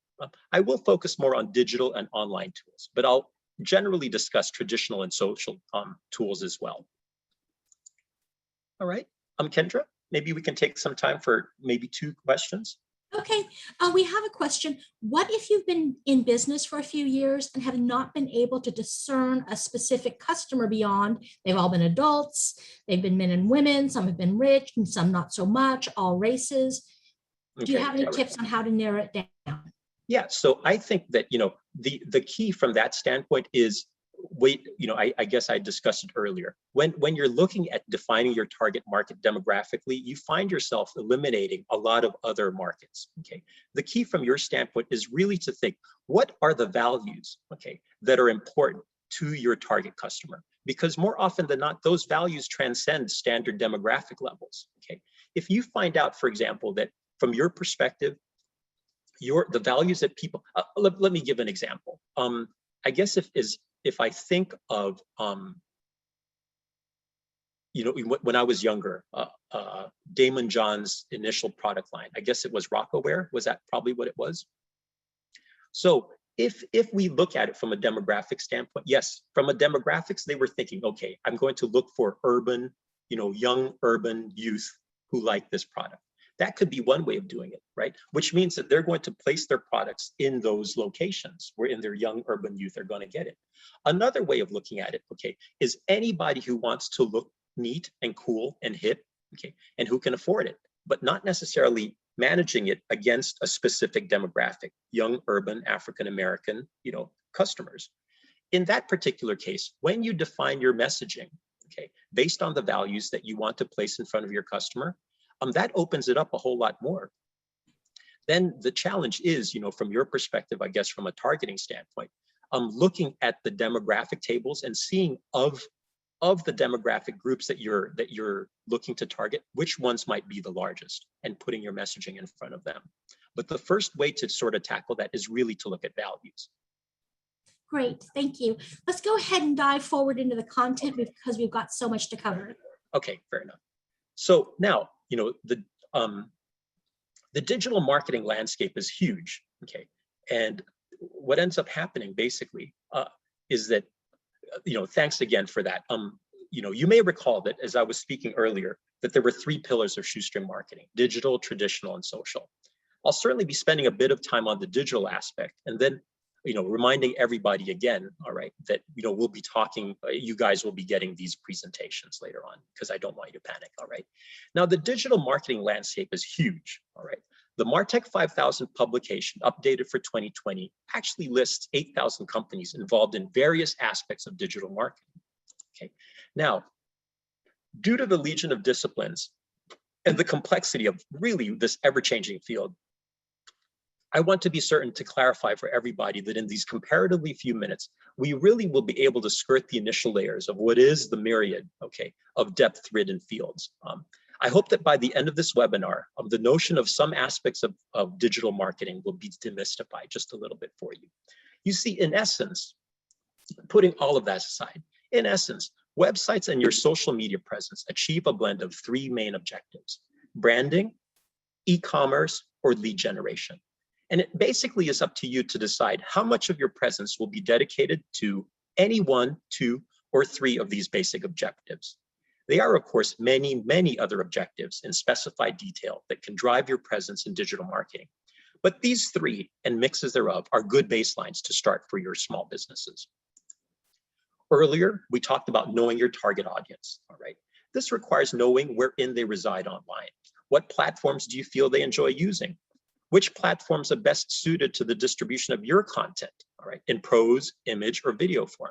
Speaker 2: I will focus more on digital and online tools, but I'll generally discuss traditional and social tools as well. All right, Kendra, maybe we can take some time for maybe 2 questions.
Speaker 1: Okay, we have a question. What if you've been in business for a few years and have not been able to discern a specific customer beyond, they've all been adults, they've been men and women, some have been rich and some not so much, all races. Do you have any tips on how to narrow it down?
Speaker 2: Yeah, so I think that, the key from that standpoint is I guess I discussed it earlier. When you're looking at defining your target market demographically, you find yourself eliminating a lot of other markets, okay? The key from your standpoint is really to think, what are the values, okay, that are important to your target customer? Because more often than not, those values transcend standard demographic levels, okay? If you find out, for example, that from your perspective, the values that people, let me give an example. I guess if I think of, when I was younger, Damon John's initial product line, I guess it was Rockaware. Was that probably what it was? So if we look at it from a demographic standpoint, yes, from a demographics, they were thinking, okay, I'm going to look for urban, young urban youth who like this product. That could be one way of doing it, right? Which means that they're going to place their products in those locations where in their young urban youth are going to get it. Another way of looking at it, okay, is anybody who wants to look neat and cool and hip, okay, and who can afford it, but not necessarily managing it against a specific demographic, young urban African-American, customers. In that particular case, when you define your messaging, okay, based on the values that you want to place in front of your customer, that opens it up a whole lot more. Then the challenge is, from your perspective, I guess, from a targeting standpoint, looking at the demographic tables and seeing of the demographic groups that you're looking to target, which ones might be the largest, and putting your messaging in front of them. But the first way to sort of tackle that is really to look at values.
Speaker 1: Great, thank you. Let's go ahead and dive forward into the content because we've got so much to cover.
Speaker 2: Okay, fair enough. So now, the digital marketing landscape is huge, okay? And what ends up happening basically is that, thanks again for that. You may recall that as I was speaking earlier, that there were 3 pillars of shoestring marketing: digital, traditional, and social. I'll certainly be spending a bit of time on the digital aspect, and then, reminding everybody again, all right, that, we'll be talking, you guys will be getting these presentations later on, because I don't want you to panic, all right? Now, the digital marketing landscape is huge, all right? The MarTech 5000 publication, updated for 2020, actually lists 8,000 companies involved in various aspects of digital marketing, okay? Now, due to the legion of disciplines and the complexity of really this ever-changing field, I want to be certain to clarify for everybody that in these comparatively few minutes, we really will be able to skirt the initial layers of what is the myriad, okay, of depth-ridden fields. I hope that by the end of this webinar, the notion of some aspects of digital marketing will be demystified just a little bit for you. You see, in essence, putting all of that aside, in essence, websites and your social media presence achieve a blend of 3 main objectives: branding, e-commerce, or lead generation. And it basically is up to you to decide how much of your presence will be dedicated to any 1, 2, or 3 of these basic objectives. They are, of course, many, many other objectives in specified detail that can drive your presence in digital marketing. But these 3 and mixes thereof are good baselines to start for your small businesses. Earlier, we talked about knowing your target audience, all right? This requires knowing wherein they reside online. What platforms do you feel they enjoy using? Which platforms are best suited to the distribution of your content, all right, in prose, image, or video form?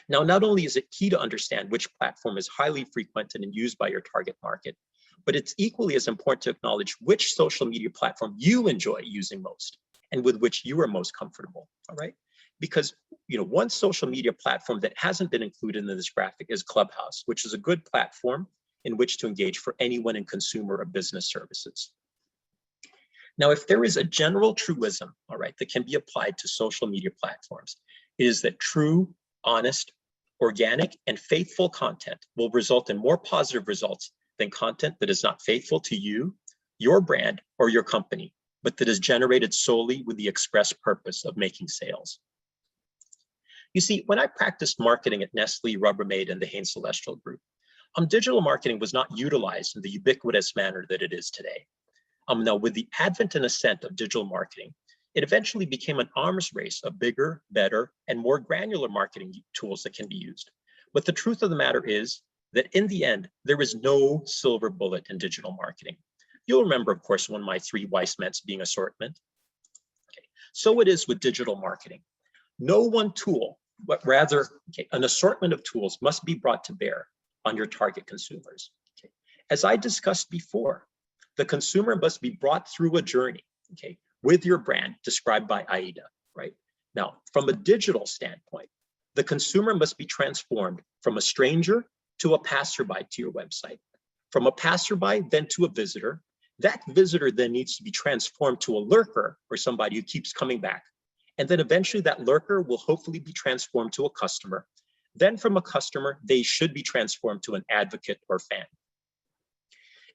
Speaker 2: Now, not only is it key to understand which platform is highly frequented and used by your target market, but it's equally as important to acknowledge which social media platform you enjoy using most and with which you are most comfortable, all right? Because, one social media platform that hasn't been included in this graphic is Clubhouse, which is a good platform in which to engage for anyone in consumer or business services. Now, if there is a general truism, all right, that can be applied to social media platforms, it is that true, honest, organic, and faithful content will result in more positive results than content that is not faithful to you, your brand, or your company, but that is generated solely with the express purpose of making sales. You see, when I practiced marketing at Nestle, Rubbermaid, and the Hain Celestial Group, digital marketing was not utilized in the ubiquitous manner that it is today. Now, with the advent and ascent of digital marketing, it eventually became an arms race of bigger, better, and more granular marketing tools that can be used. But the truth of the matter is that in the end, there is no silver bullet in digital marketing. You'll remember, of course, one of my three wise men being assortment. Okay. So it is with digital marketing. No one tool, but rather an assortment of tools must be brought to bear on your target consumers. Okay. As I discussed before, the consumer must be brought through a journey, okay, with your brand described by AIDA, right? Now, from a digital standpoint, the consumer must be transformed from a stranger to a passerby to your website, from a passerby then to a visitor. That visitor then needs to be transformed to a lurker or somebody who keeps coming back. And then eventually that lurker will hopefully be transformed to a customer. Then from a customer, they should be transformed to an advocate or fan.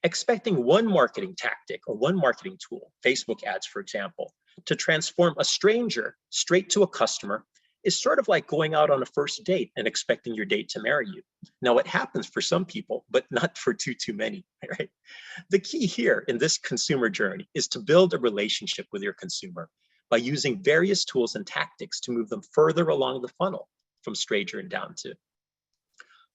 Speaker 2: Expecting one marketing tactic or one marketing tool, Facebook ads, for example, to transform a stranger straight to a customer is sort of like going out on a first date and expecting your date to marry you. Now, it happens for some people, but not for too many, right? The key here in this consumer journey is to build a relationship with your consumer by using various tools and tactics to move them further along the funnel from stranger and down to.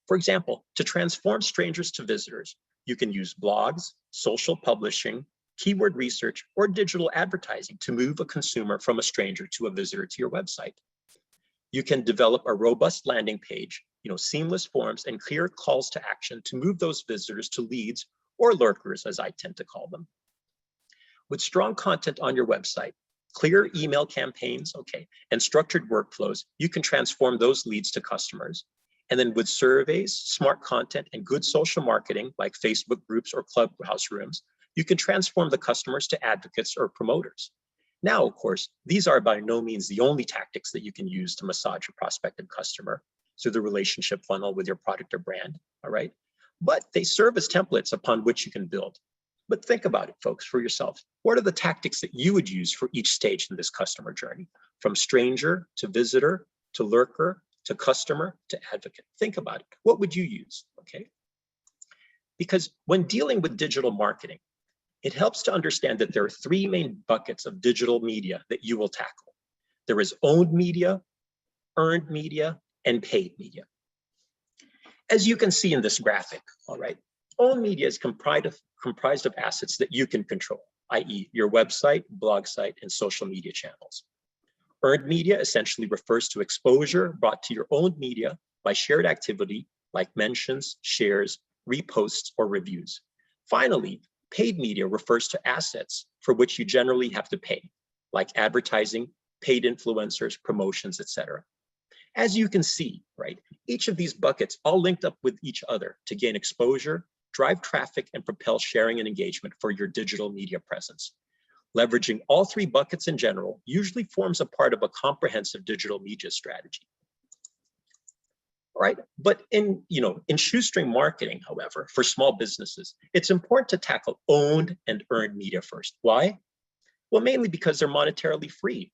Speaker 2: For example, to transform strangers to visitors, you can use blogs, social publishing, keyword research, or digital advertising to move a consumer from a stranger to a visitor to your website. You can develop a robust landing page, seamless forms and clear calls to action to move those visitors to leads or lurkers, as I tend to call them. With strong content on your website, clear email campaigns, and structured workflows, you can transform those leads to customers. And then with surveys, smart content, and good social marketing like Facebook groups or clubhouse rooms, you can transform the customers to advocates or promoters. Now, of course, these are by no means the only tactics that you can use to massage your prospective customer through the relationship funnel with your product or brand, all right? But they serve as templates upon which you can build. But think about it, folks, for yourself. What are the tactics that you would use for each stage in this customer journey? From stranger to visitor to lurker to customer to advocate. Think about it. What would you use, okay? Because when dealing with digital marketing, it helps to understand that there are three main buckets of digital media that you will tackle. There is owned media, earned media, and paid media. As you can see in this graphic, all right, owned media is comprised of assets that you can control, i.e. your website, blog site, and social media channels. Earned media essentially refers to exposure brought to your owned media by shared activity like mentions, shares, reposts, or reviews. Finally, paid media refers to assets for which you generally have to pay, like advertising, paid influencers, promotions, etc. As you can see, right, each of these buckets all linked up with each other to gain exposure, drive traffic, and propel sharing and engagement for your digital media presence. Leveraging all three buckets in general usually forms a part of a comprehensive digital media strategy. All right, but in shoestring marketing, however, for small businesses, it's important to tackle owned and earned media first. Why? Well, mainly because they're monetarily free.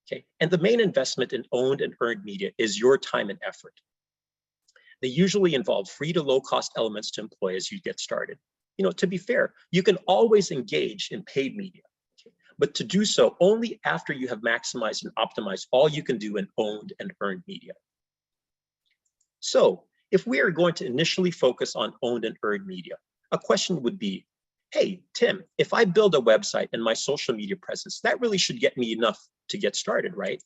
Speaker 2: Okay, and the main investment in owned and earned media is your time and effort. They usually involve free to low cost elements to employ as you get started. To be fair, you can always engage in paid media, but to do so only after you have maximized and optimized all you can do in owned and earned media. So if we are going to initially focus on owned and earned media, a question would be, hey, Tim, if I build a website and my social media presence, that really should get me enough to get started, right?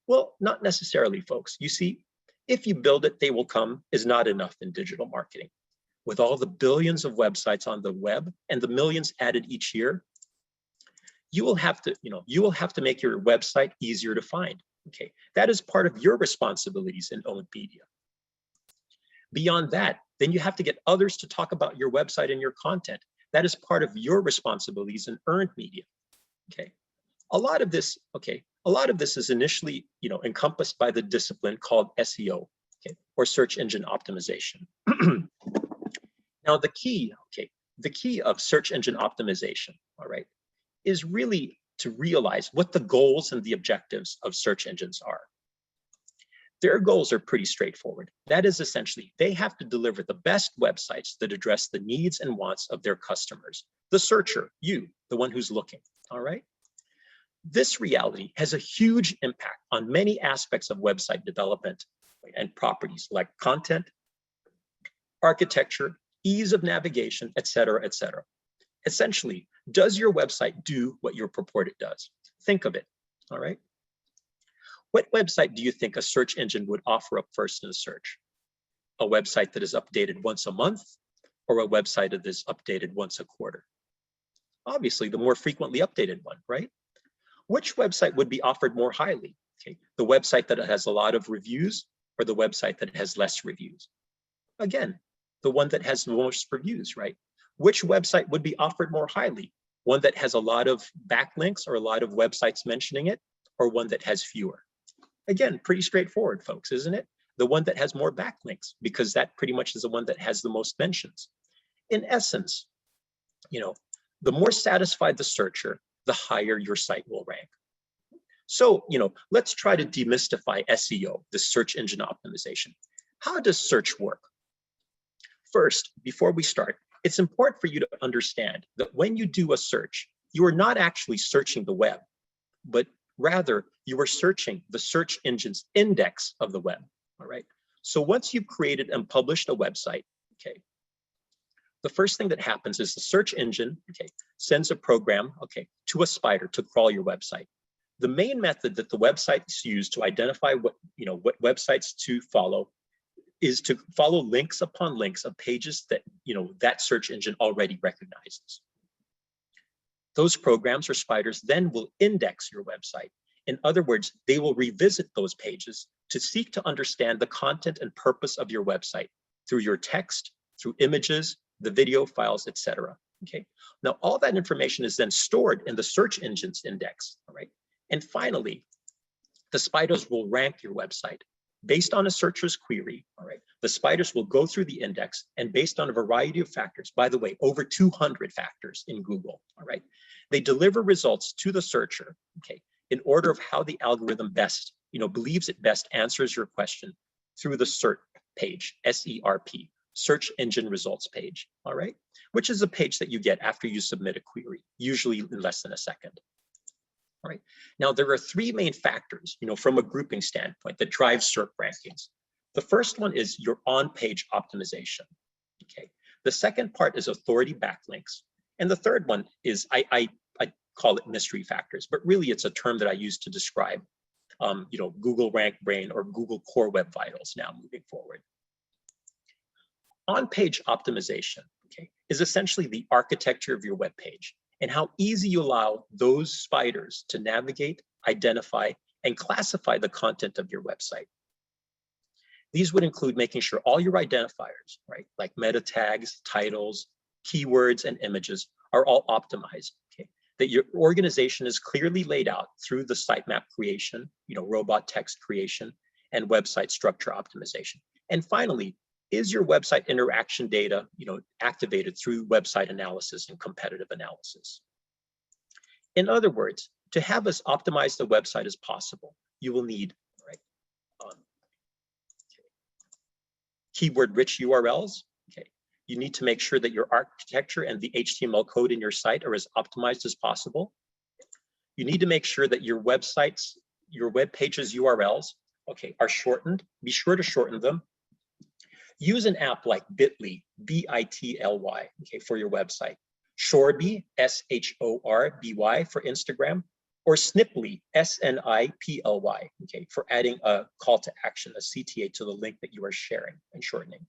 Speaker 2: Well, not necessarily, folks. You see, if you build it, they will come is not enough in digital marketing. With all the billions of websites on the web and the millions added each year, you will have to make your website easier to find. Okay, that is part of your responsibilities in owned media. Beyond that, then you have to get others to talk about your website and your content. That is part of your responsibilities in earned media. Okay, a lot of this is initially, encompassed by the discipline called SEO, okay, or search engine optimization. Now, the key of search engine optimization, all right, is really to realize what the goals and the objectives of search engines are. Their goals are pretty straightforward. That is essentially, they have to deliver the best websites that address the needs and wants of their customers, the searcher, you, the one who's looking, all right? This reality has a huge impact on many aspects of website development and properties like content, architecture, ease of navigation, et cetera, et cetera. Essentially, does your website do what your purported does? Think of it, all right? What website do you think a search engine would offer up first in a search? A website that is updated once a month, or a website that is updated once a quarter? Obviously, the more frequently updated one, right? Which website would be offered more highly? Okay, the website that has a lot of reviews, or the website that has less reviews? Again, the one that has the most reviews, right? Which website would be offered more highly? One that has a lot of backlinks or a lot of websites mentioning it, or one that has fewer? Again, pretty straightforward, folks, isn't it? The one that has more backlinks, because that pretty much is the one that has the most mentions. In essence, the more satisfied the searcher, the higher your site will rank. So, let's try to demystify SEO, the search engine optimization. How does search work? First, before we start, it's important for you to understand that when you do a search, you are not actually searching the web, but rather you are searching the search engine's index of the web, all right? So once you've created and published a website, okay, the first thing that happens is the search engine, okay, sends a program, okay, to a spider to crawl your website. The main method that the websites use to identify what websites to follow is to follow links upon links of pages that, that search engine already recognizes. Those programs or spiders then will index your website. In other words, they will revisit those pages to seek to understand the content and purpose of your website through your text, through images, the video files, etc. Okay. Now, all that information is then stored in the search engine's index, all right? And finally, the spiders will rank your website based on a searcher's query, all right? The spiders will go through the index, and based on a variety of factors, by the way, over 200 factors in Google, all right? They deliver results to the searcher, okay, in order of how the algorithm best, believes it best answers your question through the SERP page, S-E-R-P, search engine results page, all right? Which is a page that you get after you submit a query, usually in less than a second. All right. Now, there are three main factors, from a grouping standpoint that drive SERP rankings. The first one is your on-page optimization. Okay. The second part is authority backlinks. And the third one is, I call it mystery factors, but really it's a term that I use to describe, Google Rank Brain or Google Core Web Vitals now moving forward. On-page optimization, okay, is essentially the architecture of your web page and how easy you allow those spiders to navigate, identify, and classify the content of your website. These would include making sure all your identifiers, right, like meta tags, titles, keywords, and images are all optimized, okay? That your organization is clearly laid out through the sitemap creation, robot text creation, and website structure optimization. And finally, is your website interaction data, activated through website analysis and competitive analysis? In other words, to have as optimized a website as possible, you will need, right, keyword-rich URLs. Okay, you need to make sure that your architecture and the HTML code in your site are as optimized as possible. You need to make sure that your websites, your web pages URLs, okay, are shortened. Be sure to shorten them. Use an app like Bitly, B-I-T-L-Y, okay, for your website. Shorby, S-H-O-R-B-Y for Instagram, or Sniply, S-N-I-P-L-Y, okay, for adding a call to action, a CTA to the link that you are sharing and shortening.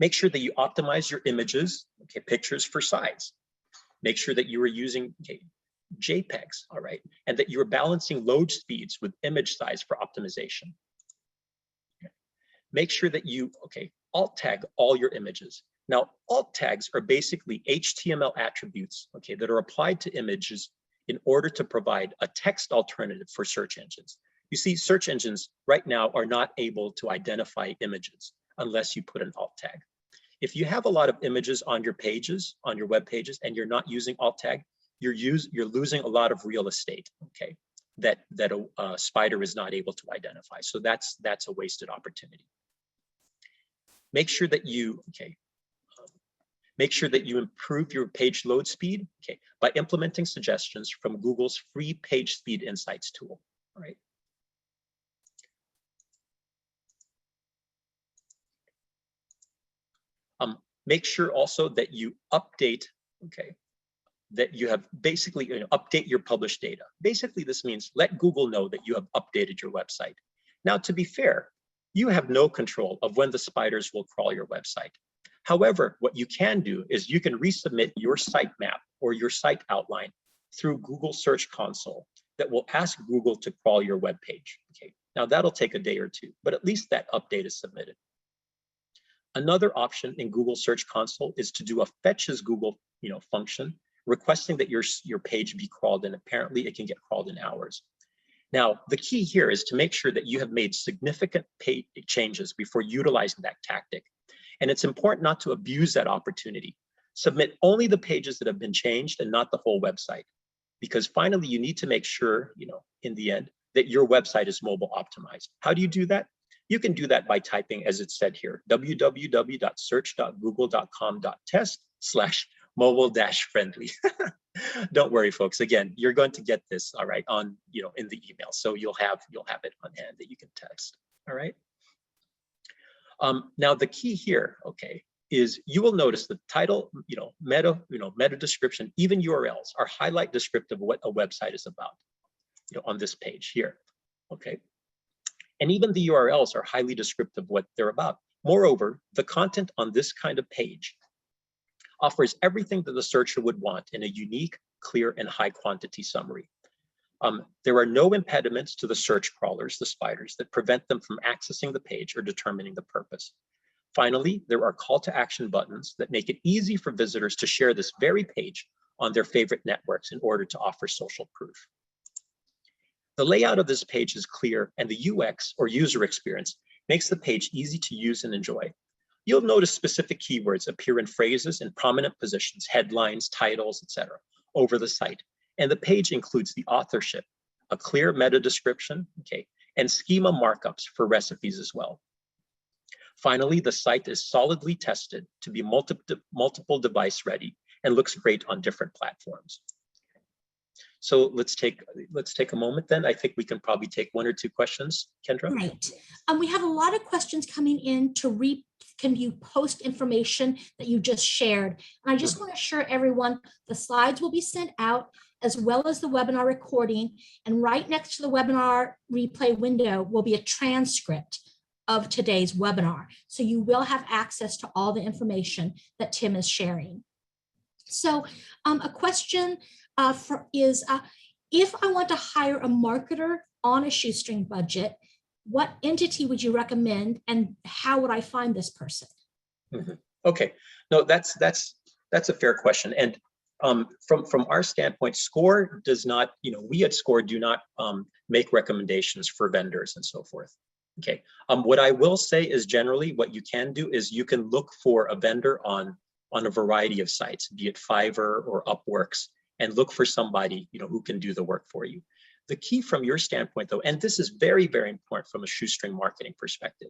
Speaker 2: Make sure that you optimize your images, okay, pictures for size. Make sure that you are using, okay, JPEGs, all right, and that you're balancing load speeds with image size for optimization. Make sure that you, okay, alt tag all your images. Now, alt tags are basically HTML attributes, okay, that are applied to images in order to provide a text alternative for search engines. You see, search engines right now are not able to identify images unless you put an alt tag. If you have a lot of images on your pages, on your web pages, and you're not using alt tag, you're losing a lot of real estate, okay, that a spider is not able to identify. So that's a wasted opportunity. Make sure that you, make sure that you improve your page load speed, okay, by implementing suggestions from Google's free Page Speed Insights tool, all right? Make sure also that you update, okay, that you have basically update your published data. Basically, this means let Google know that you have updated your website. Now, to be fair, you have no control of when the spiders will crawl your website. However, what you can do is you can resubmit your sitemap or your site outline through Google Search Console that will ask Google to crawl your web page. Okay, now that'll take a day or two, but at least that update is submitted. Another option in Google Search Console is to do a fetch as Google function, requesting that your page be crawled, and apparently it can get crawled in hours. Now, the key here is to make sure that you have made significant page changes before utilizing that tactic. And it's important not to abuse that opportunity. Submit only the pages that have been changed and not the whole website. Because finally, you need to make sure, in the end, that your website is mobile optimized. How do you do that? You can do that by typing, as it said here, www.search.google.com/mobile-friendly. Don't worry, folks. Again, you're going to get this, all right, on in the email, so you'll have it on hand that you can text. All right. Now the key here, okay, is you will notice the title, meta description, even URLs are highlight descriptive of what a website is about, on this page here. Okay. And even the URLs are highly descriptive of what they're about. Moreover, the content on this kind of page offers everything that the searcher would want in a unique, clear, and high quantity summary. There are no impediments to the search crawlers, the spiders, that prevent them from accessing the page or determining the purpose. Finally, there are call to action buttons that make it easy for visitors to share this very page on their favorite networks in order to offer social proof. The layout of this page is clear, and the UX, or user experience, makes the page easy to use and enjoy. You'll notice specific keywords appear in phrases in prominent positions, headlines, titles, etc., over the site. And the page includes the authorship, a clear meta description, okay, and schema markups for recipes as well. Finally, the site is solidly tested to be multiple device ready and looks great on different platforms. So let's take a moment then. I think we can probably take one or two questions, Kendra.
Speaker 1: Right. We have a lot of questions coming in can you post information that you just shared? And I just want to assure everyone the slides will be sent out as well as the webinar recording. And right next to the webinar replay window will be a transcript of today's webinar. So you will have access to all the information that Tim is sharing. So a question is, if I want to hire a marketer on a Shoestring budget, what entity would you recommend and how would I find this person?
Speaker 2: Okay, no, that's a fair question. And from our standpoint, SCORE does not, we at SCORE do not make recommendations for vendors and so forth. Okay, what I will say is generally what you can do is you can look for a vendor on a variety of sites, be it Fiverr or Upworks, and look for somebody who can do the work for you. The key from your standpoint, though, and this is very, very important from a Shoestring marketing perspective,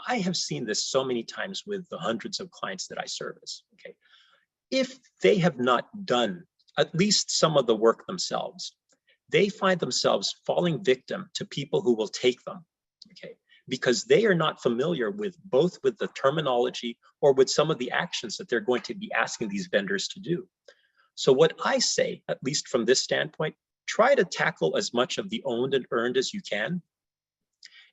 Speaker 2: I have seen this so many times with the hundreds of clients that I service. Okay, if they have not done at least some of the work themselves, they find themselves falling victim to people who will take them. Okay, because they are not familiar with both with the terminology or with some of the actions that they're going to be asking these vendors to do. So what I say, at least from this standpoint, try to tackle as much of the owned and earned as you can.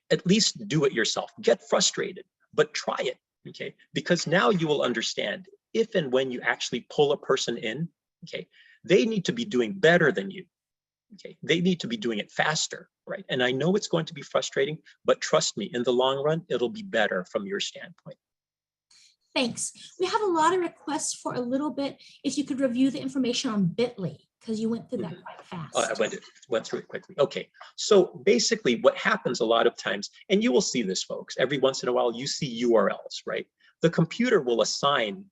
Speaker 2: At least do it yourself. Get frustrated, but try it, okay? Because now you will understand if and when you actually pull a person in, okay, they need to be doing better than you, okay? They need to be doing it faster, right? And I know it's going to be frustrating, but trust me, in the long run, it'll be better from your standpoint.
Speaker 1: Thanks. We have a lot of requests for a little bit, if you could review the information on Bitly, because you went through that quite fast.
Speaker 2: I went through it quickly. Okay, so basically what happens a lot of times, and you will see this, folks, every once in a while you see URLs, right? The computer will assign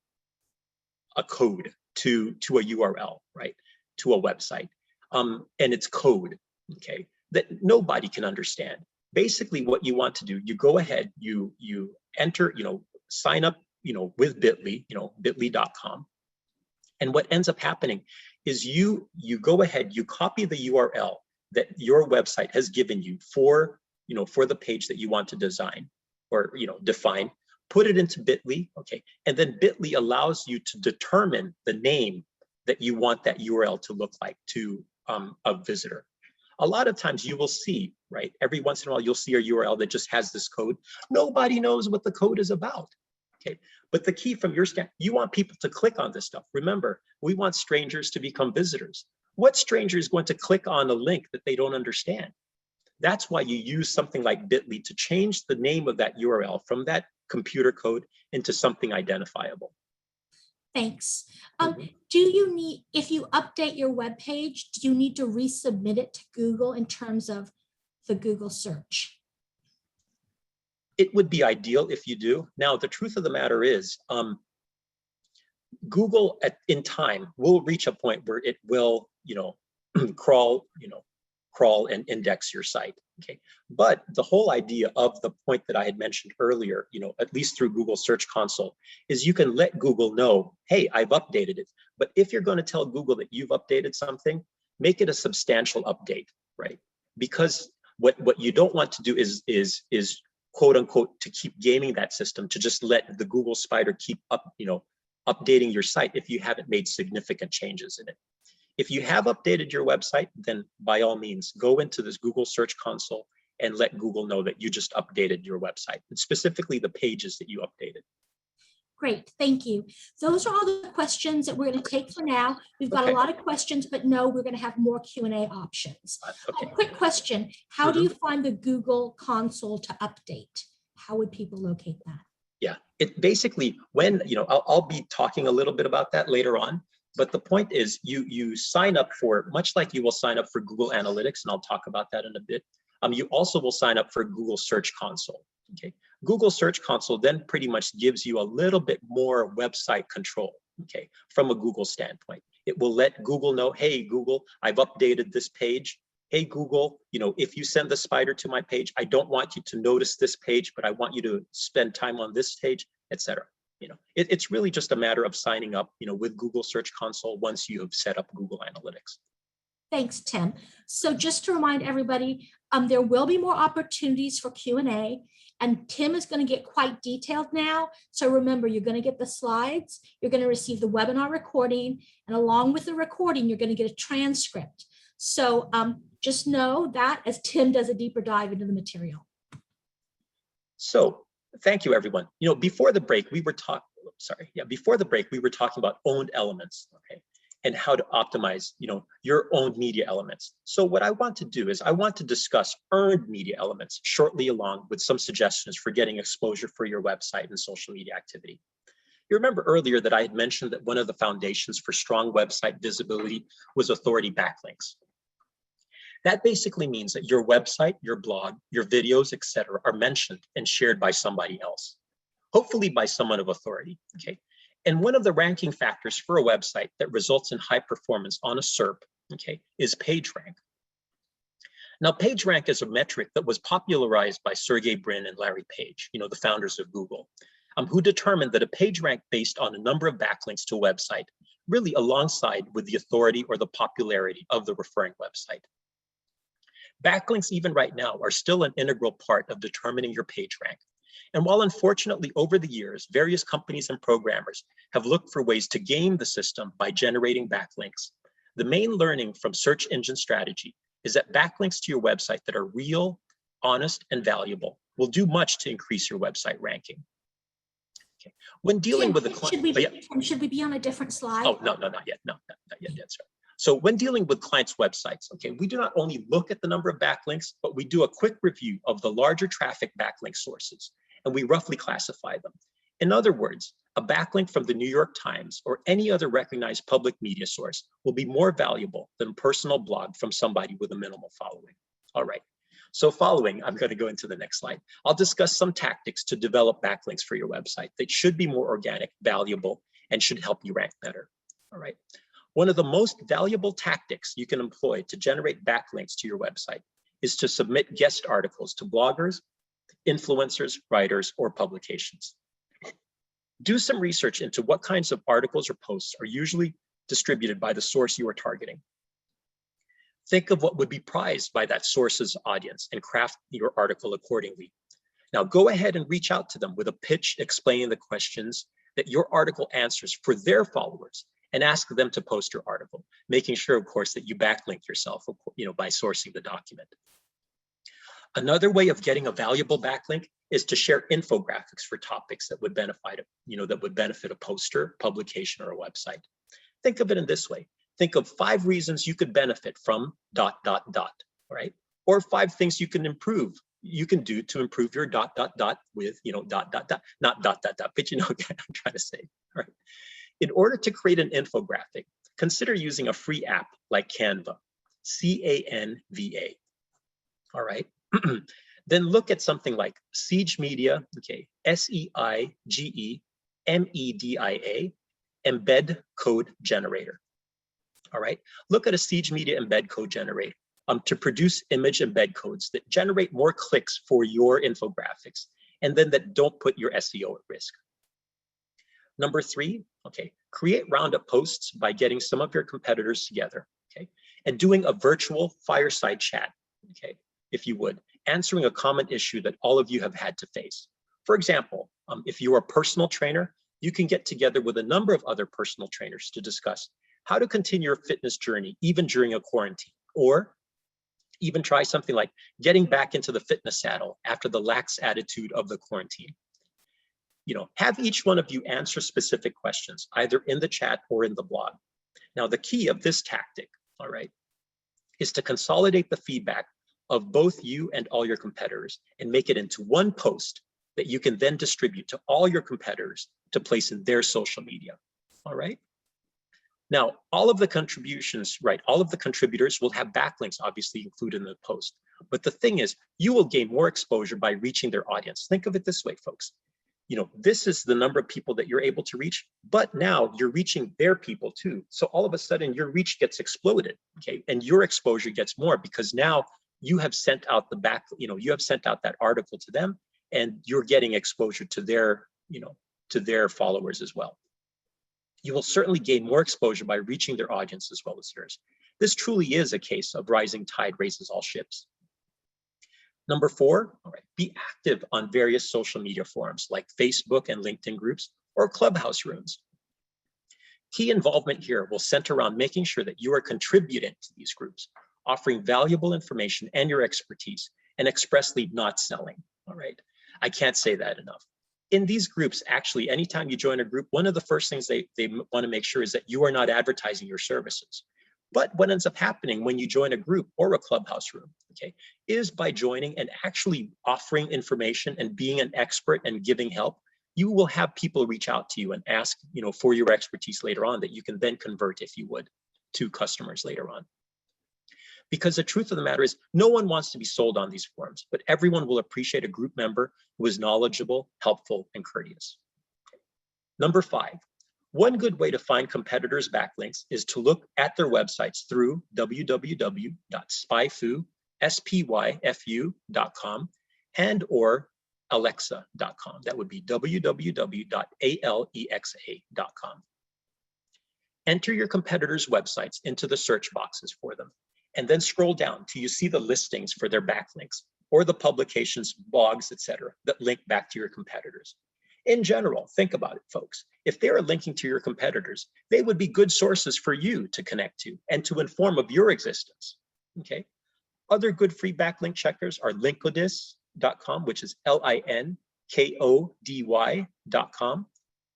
Speaker 2: a code to a URL, right? To a website, and it's code, okay, that nobody can understand. Basically what you want to do, you go ahead, you enter, sign up, with Bitly, bitly.com. And what ends up happening is you go ahead, you copy the URL that your website has given you for the page that you want to design or define, put it into Bitly, okay, and then Bitly allows you to determine the name that you want that URL to look like to a visitor. A lot of times you will see, right, every once in a while you'll see a URL that just has this code. Nobody knows what the code is about, okay? But the key from your stand, you want people to click on this stuff. Remember, we want strangers to become visitors. What stranger is going to click on a link that they don't understand? That's why you use something like Bitly to change the name of that URL from that computer code into something identifiable.
Speaker 1: Thanks. Do you need, if you update your web page, do you need to resubmit it to Google in terms of the Google search?
Speaker 2: It would be ideal if you do. Now, the truth of the matter is, Google in time will reach a point where it will, crawl and index your site. Okay, but the whole idea of the point that I had mentioned earlier, at least through Google Search Console, is you can let Google know, hey, I've updated it. But if you're going to tell Google that you've updated something, make it a substantial update, right? Because what you don't want to do is quote unquote to keep gaming that system, to just let the Google spider keep updating your site if you haven't made significant changes in it. If you have updated your website, then by all means, go into this Google Search Console and let Google know that you just updated your website, and specifically the pages that you updated.
Speaker 1: Great, thank you. Those are all the questions that we're going to take for now. We've got a lot of questions, but no, we're going to have more Q&A options. A quick question, how do you find the Google console to update? How would people locate that?
Speaker 2: Yeah, it basically, when, I'll be talking a little bit about that later on. But the point is, you sign up for, much like you will sign up for Google Analytics, and I'll talk about that in a bit. You also will sign up for Google Search Console. Okay, Google Search Console then pretty much gives you a little bit more website control. Okay, from a Google standpoint, it will let Google know, hey Google, I've updated this page. Hey Google, if you send the spider to my page, I don't want you to notice this page, but I want you to spend time on this page, etc. It's really just a matter of signing up, with Google Search Console once you have set up Google Analytics.
Speaker 1: Thanks, Tim. So just to remind everybody, there will be more opportunities for Q&A, and Tim is going to get quite detailed now. So remember, you're going to get the slides, you're going to receive the webinar recording, and along with the recording, you're going to get a transcript. So just know that as Tim does a deeper dive into the material.
Speaker 2: So thank you, everyone. Before the break, we were talking about owned elements, okay, and how to optimize, your owned media elements. So what I want to do is I want to discuss earned media elements shortly, along with some suggestions for getting exposure for your website and social media activity. You remember earlier that I had mentioned that one of the foundations for strong website visibility was authority backlinks. That basically means that your website, your blog, your videos, etc., are mentioned and shared by somebody else, hopefully by someone of authority, okay? And one of the ranking factors for a website that results in high performance on a SERP, okay, is PageRank. Now, PageRank is a metric that was popularized by Sergey Brin and Larry Page, the founders of Google, who determined that a PageRank based on a number of backlinks to a website, really alongside with the authority or the popularity of the referring website. Backlinks, even right now, are still an integral part of determining your PageRank. And while unfortunately over the years, various companies and programmers have looked for ways to game the system by generating backlinks, the main learning from search engine strategy is that backlinks to your website that are real, honest, and valuable will do much to increase your website ranking. Okay. When dealing with a client,
Speaker 1: should we be on a different slide?
Speaker 2: Oh, no, not yet. No, not yet, that's right. So when dealing with clients' websites, okay, we do not only look at the number of backlinks, but we do a quick review of the larger traffic backlink sources, and we roughly classify them. In other words, a backlink from the New York Times or any other recognized public media source will be more valuable than a personal blog from somebody with a minimal following. All right, so following, I'm going to go into the next slide. I'll discuss some tactics to develop backlinks for your website that should be more organic, valuable, and should help you rank better. All right. One of the most valuable tactics you can employ to generate backlinks to your website is to submit guest articles to bloggers, influencers, writers, or publications. Do some research into what kinds of articles or posts are usually distributed by the source you are targeting. Think of what would be prized by that source's audience and craft your article accordingly. Now go ahead and reach out to them with a pitch explaining the questions that your article answers for their followers and ask them to post your article, making sure, of course, that you backlink yourself, by sourcing the document. Another way of getting a valuable backlink is to share infographics for topics that would benefit a poster, publication, or a website. Think of it in this way. Think of 5 reasons you could benefit from ... right? Or 5 things you can do to improve your ... with, not ... but you know what I'm trying to say, all right? In order to create an infographic, consider using a free app like Canva, C-A-N-V-A, all right? Then look at something like Siege Media, okay, S-E-I-G-E-M-E-D-I-A, embed code generator, all right? Look at a Siege Media embed code generator to produce image embed codes that generate more clicks for your infographics and then that don't put your SEO at risk. Number 3, okay, create roundup posts by getting some of your competitors together, okay, and doing a virtual fireside chat, okay, if you would, answering a common issue that all of you have had to face. For example, if you're a personal trainer, you can get together with a number of other personal trainers to discuss how to continue your fitness journey even during a quarantine, or even try something like getting back into the fitness saddle after the lax attitude of the quarantine. Have each one of you answer specific questions, either in the chat or in the blog. Now, the key of this tactic, all right, is to consolidate the feedback of both you and all your competitors and make it into one post that you can then distribute to all your competitors to place in their social media, all right? Now, all of the contributions, right, all of the contributors will have backlinks obviously included in the post. But the thing is, you will gain more exposure by reaching their audience. Think of it this way, folks. This is the number of people that you're able to reach, but now you're reaching their people too. So all of a sudden your reach gets exploded, okay? And your exposure gets more because now you have sent out you have sent out that article to them and you're getting exposure to their, to their followers as well. You will certainly gain more exposure by reaching their audience as well as yours. This truly is a case of rising tide raises all ships. Number 4, all right, be active on various social media forums like Facebook and LinkedIn groups or Clubhouse rooms. Key involvement here will center around making sure that you are contributing to these groups, offering valuable information and your expertise, and expressly not selling, all right? I can't say that enough. In these groups, actually, anytime you join a group, one of the first things they want to make sure is that you are not advertising your services. But what ends up happening when you join a group or a Clubhouse room, okay, is by joining and actually offering information and being an expert and giving help, you will have people reach out to you and ask, for your expertise later on that you can then convert, if you would, to customers later on. Because the truth of the matter is, no one wants to be sold on these forums, but everyone will appreciate a group member who is knowledgeable, helpful, and courteous. Number 5. One good way to find competitors' backlinks is to look at their websites through www.spyfu.com and or alexa.com. That would be www.alexa.com. Enter your competitors' websites into the search boxes for them, and then scroll down till you see the listings for their backlinks or the publications, blogs, etc., that link back to your competitors. In general, think about it, folks. If they are linking to your competitors, they would be good sources for you to connect to and to inform of your existence, okay? Other good free backlink checkers are linkodis.com, which is LINKODY.com,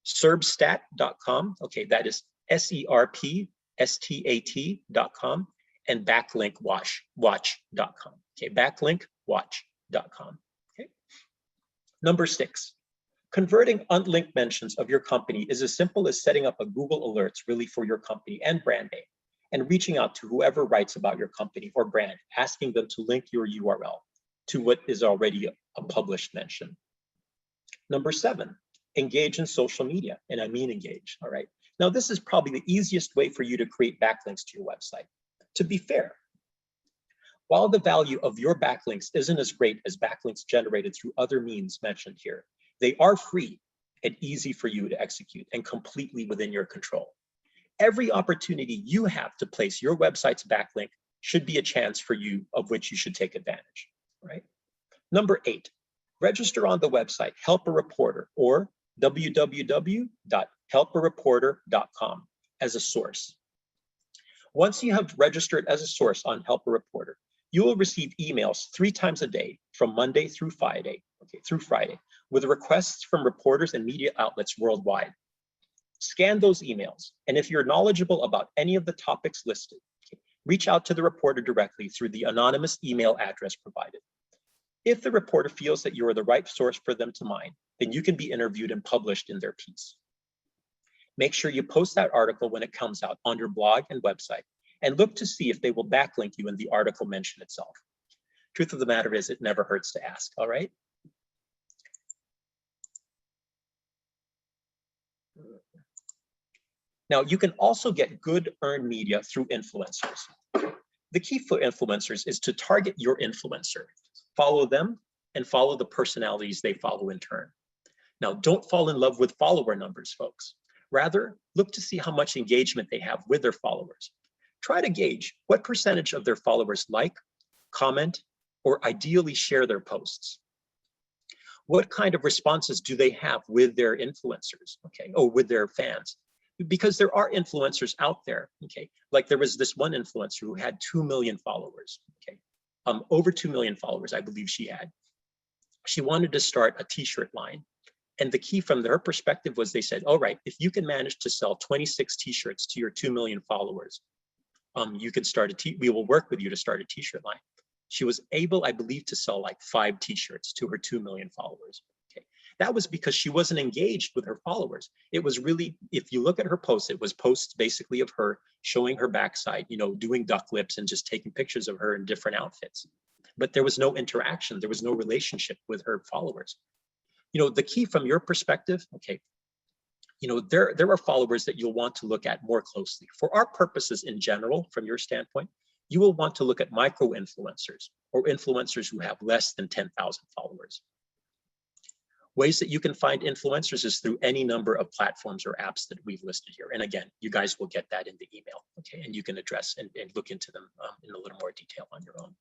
Speaker 2: serbstat.com, okay, that is SERPSTAT.com, and backlinkwatch.com, okay, backlinkwatch.com, okay? Number 6. Converting unlinked mentions of your company is as simple as setting up a Google Alerts really for your company and brand name, and reaching out to whoever writes about your company or brand, asking them to link your URL to what is already a published mention. Number 7, engage in social media, and I mean engage, all right? Now, this is probably the easiest way for you to create backlinks to your website. To be fair, while the value of your backlinks isn't as great as backlinks generated through other means mentioned here, they are free and easy for you to execute and completely within your control. Every opportunity you have to place your website's backlink should be a chance for you of which you should take advantage, right? Number 8, register on the website Help a Reporter or www.helpareporter.com as a source. Once you have registered as a source on Help a Reporter, you will receive emails 3 times a day from Monday through Friday, with requests from reporters and media outlets worldwide. Scan those emails, and if you're knowledgeable about any of the topics listed, reach out to the reporter directly through the anonymous email address provided. If the reporter feels that you are the right source for them to mine, then you can be interviewed and published in their piece. Make sure you post that article when it comes out on your blog and website, and look to see if they will backlink you in the article mention itself. Truth of the matter is, it never hurts to ask, all right? Now, you can also get good earned media through influencers. The key for influencers is to target your influencer, follow them, and follow the personalities they follow in turn. Now, don't fall in love with follower numbers, folks. Rather, look to see how much engagement they have with their followers. Try to gauge what percentage of their followers like, comment, or ideally share their posts. What kind of responses do they have with their influencers, okay, or with their fans? Because there are influencers out there, okay, like there was this one influencer who had 2 million followers, okay, over 2 million followers, I believe she had. She wanted to start a t-shirt line. And the key from their perspective was they said, all right, if you can manage to sell 26 t-shirts to your 2 million followers, you can start we will work with you to start a t-shirt line. She was able, I believe, to sell like 5 t-shirts to her 2 million followers. Okay, that was because she wasn't engaged with her followers. It was really, if you look at her posts, it was posts basically of her showing her backside, you know, doing duck lips and just taking pictures of her in different outfits. But there was no interaction. There was no relationship with her followers. You know, the key from your perspective, okay, you know, there are followers that you'll want to look at more closely. For our purposes in general, from your standpoint, you will want to look at micro influencers or influencers who have less than 10,000 followers. Ways that you can find influencers is through any number of platforms or apps that we've listed here. And again, you guys will get that in the email, okay? And you can address and look into them in a little more detail on your own.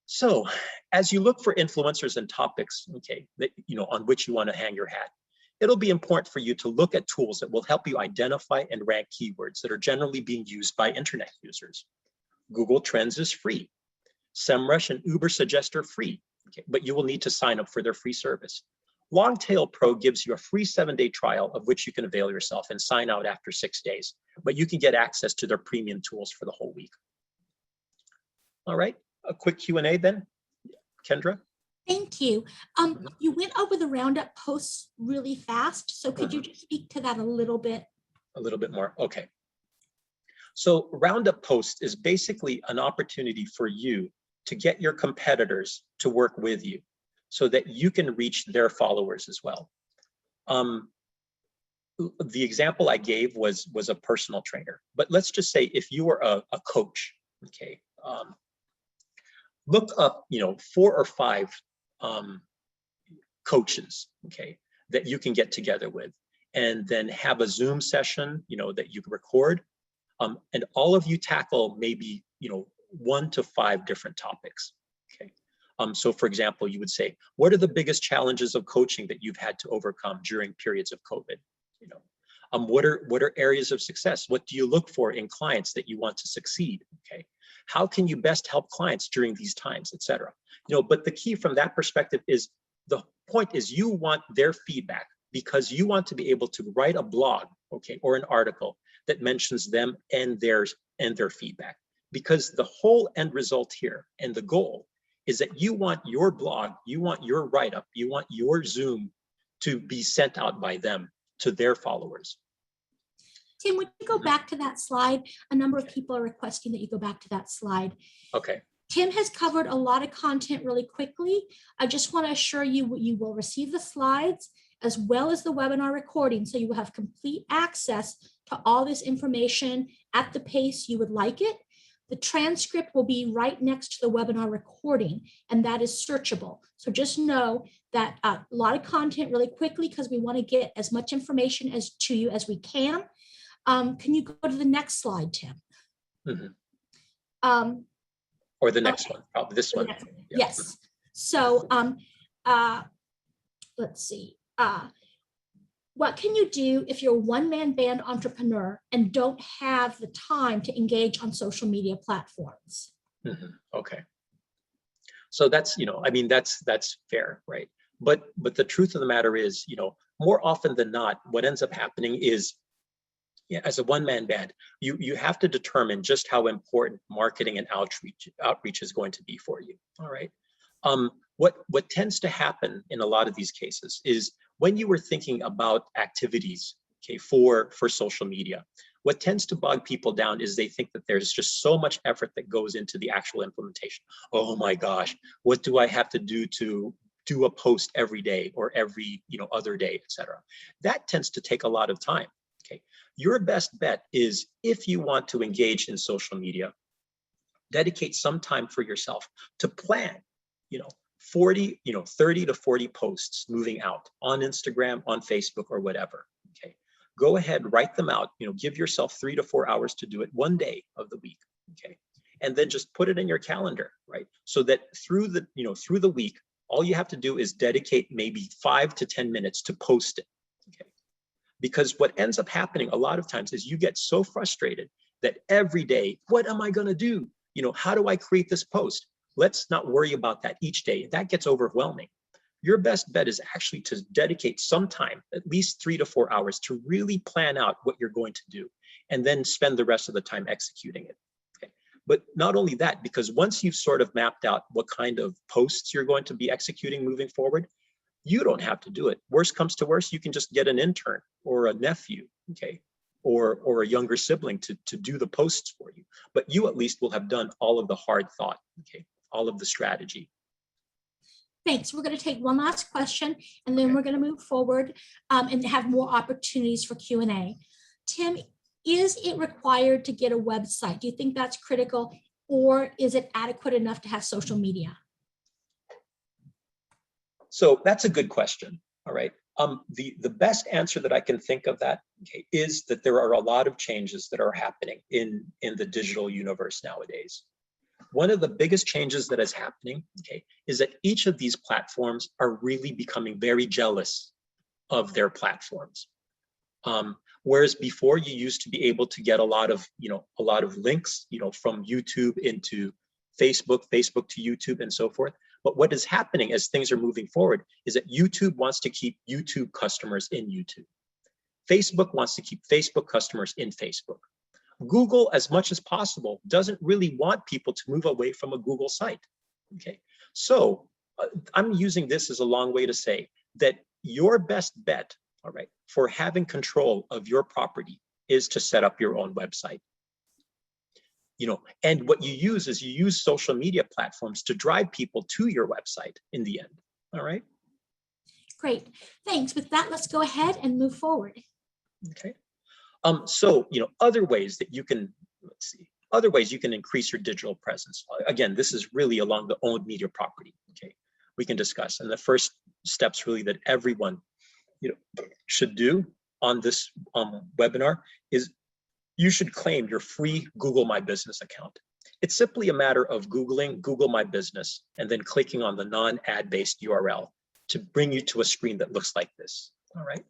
Speaker 2: So as you look for influencers and topics, okay, that, you know, on which you want to hang your hat, it'll be important for you to look at tools that will help you identify and rank keywords that are generally being used by internet users. Google Trends is free. SEMrush and Ubersuggest are free, okay, but you will need to sign up for their free service. Longtail Pro gives you a free 7-day trial of which you can avail yourself and sign out after 6 days, but you can get access to their premium tools for the whole week. All right, a quick Q&A then, Kendra.
Speaker 1: Thank you. You went over the Roundup posts really fast, so could you just speak to that a little bit?
Speaker 2: A little bit more, okay. So Roundup post is basically an opportunity for you to get your competitors to work with you so that you can reach their followers as well. The example I gave was a personal trainer, but let's just say if you are a coach, okay, look up, you know, 4 or 5 coaches, okay, that you can get together with, and then have a Zoom session, you know, that you can record, and all of you tackle maybe, you know, 1 to 5 different topics, okay. So for example, you would say, what are the biggest challenges of coaching that you've had to overcome during periods of COVID? You know, what are areas of success? What do you look for in clients that you want to succeed? Okay, how can you best help clients during these times, etc. You know, but the key from that perspective is the point is you want their feedback because you want to be able to write a blog, okay, or an article that mentions them and their feedback. Because the whole end result here and the goal is that you want your blog, you want your write-up, you want your Zoom to be sent out by them to their followers.
Speaker 1: Tim, would you go back to that slide? A number of people are requesting that you go back to that slide.
Speaker 2: Okay.
Speaker 1: Tim has covered a lot of content really quickly. I just want to assure you, you will receive the slides as well as the webinar recording, so you will have complete access to all this information at the pace you would like it. The transcript will be right next to the webinar recording, and that is searchable. So just know that a lot of content really quickly, because we want to get as much information as to you as we can. Can you go to the next slide, Tim?
Speaker 2: Mm-hmm. Or the next one, probably this one.
Speaker 1: Yeah. Yes. So let's see. What can you do if you're a one-man band entrepreneur and don't have the time to engage on social media platforms?
Speaker 2: Mm-hmm. Okay. So that's, I mean, that's fair, right? But the truth of the matter is, more often than not, what ends up happening is, as a one-man band, you have to determine just how important marketing and outreach is going to be for you. All right. What tends to happen in a lot of these cases is when you were thinking about activities, okay, for social media, what tends to bog people down is they think that there's just so much effort that goes into the actual implementation. Oh my gosh, what do I have to do to do a post every day or every other day, etc. That tends to take a lot of time. Okay, your best bet is, if you want to engage in social media, dedicate some time for yourself to plan, 30 to 40 posts moving out on Instagram, on Facebook, or whatever. Okay, go ahead, write them out. Give yourself 3 to 4 hours to do it one day of the week. Okay, and then just put it in your calendar, right? So that through the week, all you have to do is dedicate maybe 5 to 10 minutes to post it. Okay, because what ends up happening a lot of times is you get so frustrated that every day, what am I going to do? How do I create this post? Let's not worry about that each day. That gets overwhelming. Your best bet is actually to dedicate some time, at least 3 to 4 hours, to really plan out what you're going to do, and then spend the rest of the time executing it. Okay. But not only that, because once you've sort of mapped out what kind of posts you're going to be executing moving forward, you don't have to do it. Worst comes to worst, you can just get an intern or a nephew, okay, or a younger sibling to do the posts for you. But you at least will have done all of the hard thought, okay, all of the strategy.
Speaker 1: Thanks. We're going to take one last question, and then we're going to move forward and have more opportunities for Q&A. Tim, is it required to get a website? Do you think that's critical, or is it adequate enough to have social media?
Speaker 2: So that's a good question. All right. The best answer that I can think of that, okay, is that there are a lot of changes that are happening in the digital universe nowadays. One of the biggest changes that is happening, okay, is that each of these platforms are really becoming very jealous of their platforms. Whereas before, you used to be able to get a lot of links, from YouTube into Facebook, Facebook to YouTube, and so forth. But what is happening as things are moving forward is that YouTube wants to keep YouTube customers in YouTube. Facebook wants to keep Facebook customers in Facebook. Google, as much as possible, doesn't really want people to move away from a Google site. Okay, so I'm using this as a long way to say that your best bet, all right, for having control of your property is to set up your own website. And what you use is you use social media platforms to drive people to your website in the end. All right.
Speaker 1: Great. Thanks. With that, let's go ahead and move forward.
Speaker 2: Okay. So, other ways that you can, other ways you can increase your digital presence. Again, this is really along the owned media property. Okay. We can discuss. And the first steps really that everyone, should do on this webinar is you should claim your free Google My Business account. It's simply a matter of Googling Google My Business and then clicking on the non-ad based URL to bring you to a screen that looks like this. All right.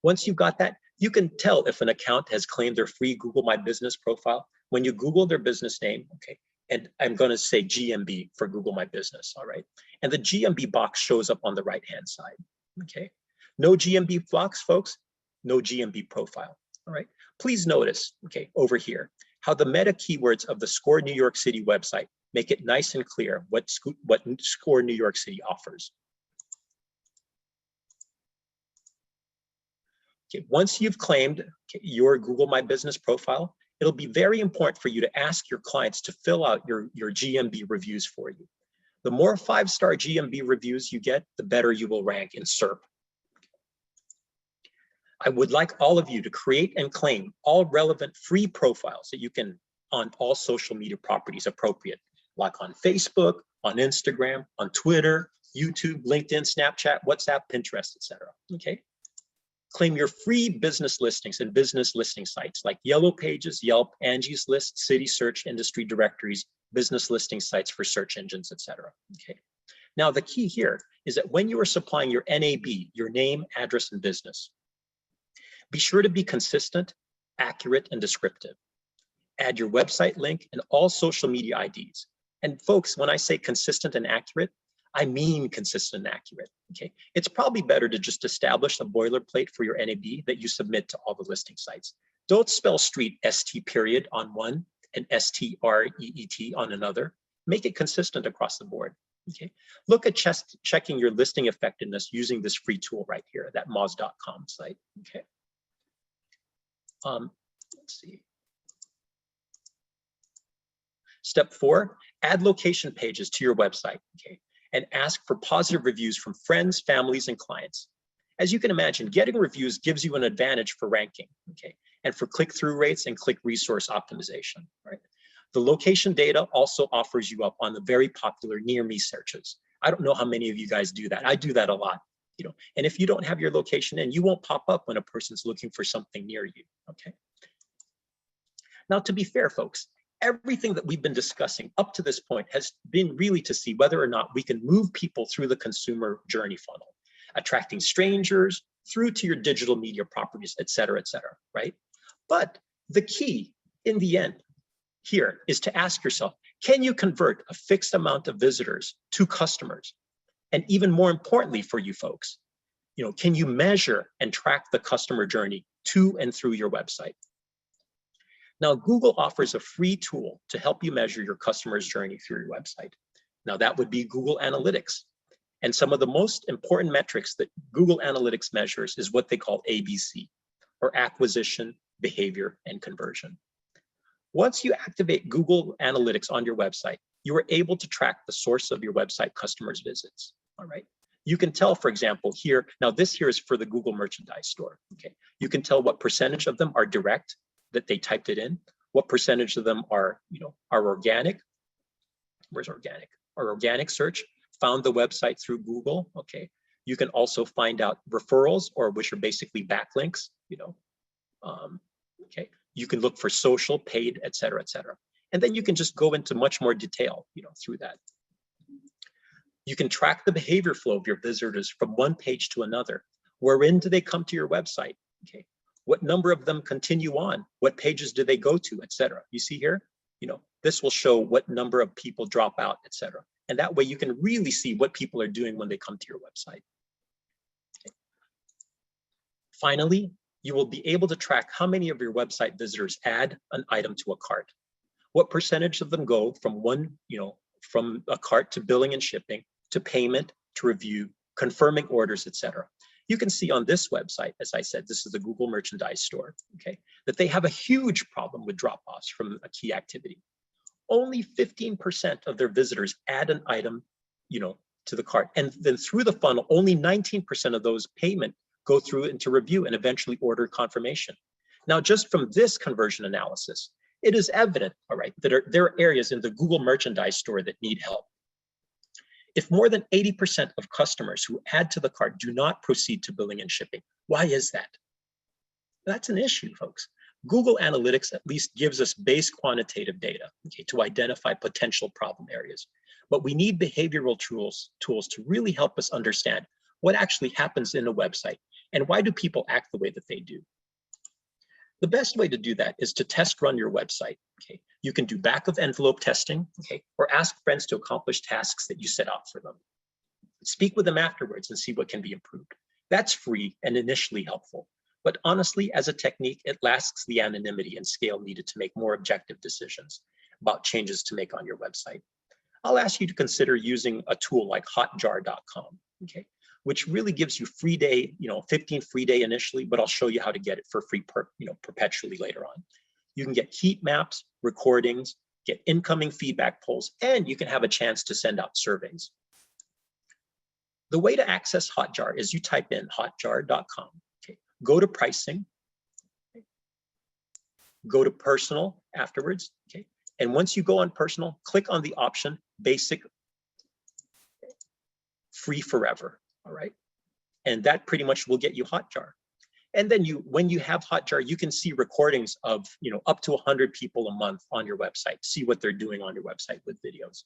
Speaker 2: Once you've got that, you can tell if an account has claimed their free Google My Business profile when you Google their business name, okay, and I'm going to say GMB for Google My Business, all right? And the GMB box shows up on the right-hand side, okay? No GMB box, folks, no GMB profile, all right? Please notice, okay, over here, how the meta keywords of the SCORE New York City website make it nice and clear what SCORE New York City offers. Okay, once you've claimed your Google My Business profile, it'll be very important for you to ask your clients to fill out your GMB reviews for you. The more 5-star GMB reviews you get, the better you will rank in SERP. I would like all of you to create and claim all relevant free profiles that you can on all social media properties appropriate, like on Facebook, on Instagram, on Twitter, YouTube, LinkedIn, Snapchat, WhatsApp, Pinterest, etc. Okay. Claim your free business listings and business listing sites like Yellow Pages, Yelp, Angie's List, City Search, industry directories, business listing sites for search engines, etc. Okay. Now, the key here is that when you are supplying your NAB, your name, address, and business, be sure to be consistent, accurate, and descriptive. Add your website link and all social media IDs. And folks, when I say consistent and accurate, I mean consistent and accurate, okay? It's probably better to just establish a boilerplate for your NAB that you submit to all the listing sites. Don't spell street ST period on one and STREET on another. Make it consistent across the board, okay? Look at checking your listing effectiveness using this free tool right here, that moz.com site, okay? Let's see. Step 4, add location pages to your website, okay? And ask for positive reviews from friends, families, and clients. As you can imagine, getting reviews gives you an advantage for ranking, okay? And for click-through rates and click resource optimization, right? The location data also offers you up on the very popular near me searches. I don't know how many of you guys do that. I do that a lot, you know, and if you don't have your location in, you won't pop up when a person's looking for something near you, okay? Now, to be fair, folks, everything that we've been discussing up to this point has been really to see whether or not we can move people through the consumer journey funnel, attracting strangers through to your digital media properties, et cetera, right? But the key in the end here is to ask yourself, can you convert a fixed amount of visitors to customers? And even more importantly for you folks, you know, can you measure and track the customer journey to and through your website? Now, Google offers a free tool to help you measure your customer's journey through your website. Now, that would be Google Analytics. And some of the most important metrics that Google Analytics measures is what they call ABC, or acquisition, behavior, and conversion. Once you activate Google Analytics on your website, you are able to track the source of your website customers' visits, all right? You can tell, for example, here, now this here is for the Google Merchandise Store, okay? You can tell what percentage of them are direct, that they typed it in, what percentage of them are, you know, are organic. Where's organic? Our organic search found the website through Google, okay? You can also find out referrals, or which are basically backlinks, you know, okay? You can look for social, paid, et cetera, et cetera. And then you can just go into much more detail, you know, through that. You can track the behavior flow of your visitors from one page to another. Wherein do they come to your website, okay? What number of them continue on? What pages do they go to, et cetera? You see here, you know, this will show what number of people drop out, et cetera. And that way you can really see what people are doing when they come to your website. Okay. Finally, you will be able to track how many of your website visitors add an item to a cart. What percentage of them go from one, you know, from a cart to billing and shipping, to payment, to review, confirming orders, et cetera. You can see on this website, as I said, this is the Google Merchandise Store, okay, that they have a huge problem with drop-offs from a key activity. Only 15% of their visitors add an item, you know, to the cart. And then through the funnel, only 19% of those payment go through into review and eventually order confirmation. Now, just from this conversion analysis, it is evident, all right, that there are areas in the Google Merchandise Store that need help. If more than 80% of customers who add to the cart do not proceed to billing and shipping, why is that? That's an issue, folks. Google Analytics at least gives us base quantitative data, okay, to identify potential problem areas. But we need behavioral tools to really help us understand what actually happens in a website and why do people act the way that they do. The best way to do that is to test run your website, okay? You can do back of envelope testing, okay? Or ask friends to accomplish tasks that you set out for them. Speak with them afterwards and see what can be improved. That's free and initially helpful. But honestly, as a technique, it lacks the anonymity and scale needed to make more objective decisions about changes to make on your website. I'll ask you to consider using a tool like hotjar.com, okay? which really gives you free day, 15 free day initially, but I'll show you how to get it for free perpetually later on. You can get heat maps, recordings, get incoming feedback polls, and you can have a chance to send out surveys. The way to access Hotjar is you type in hotjar.com. Okay. Go to pricing, go to personal afterwards. Okay. And once you go on personal, click on the option basic, free forever. All right. And that pretty much will get you Hotjar. And then when you have Hotjar, you can see recordings of, up to 100 people a month on your website, see what they're doing on your website with videos.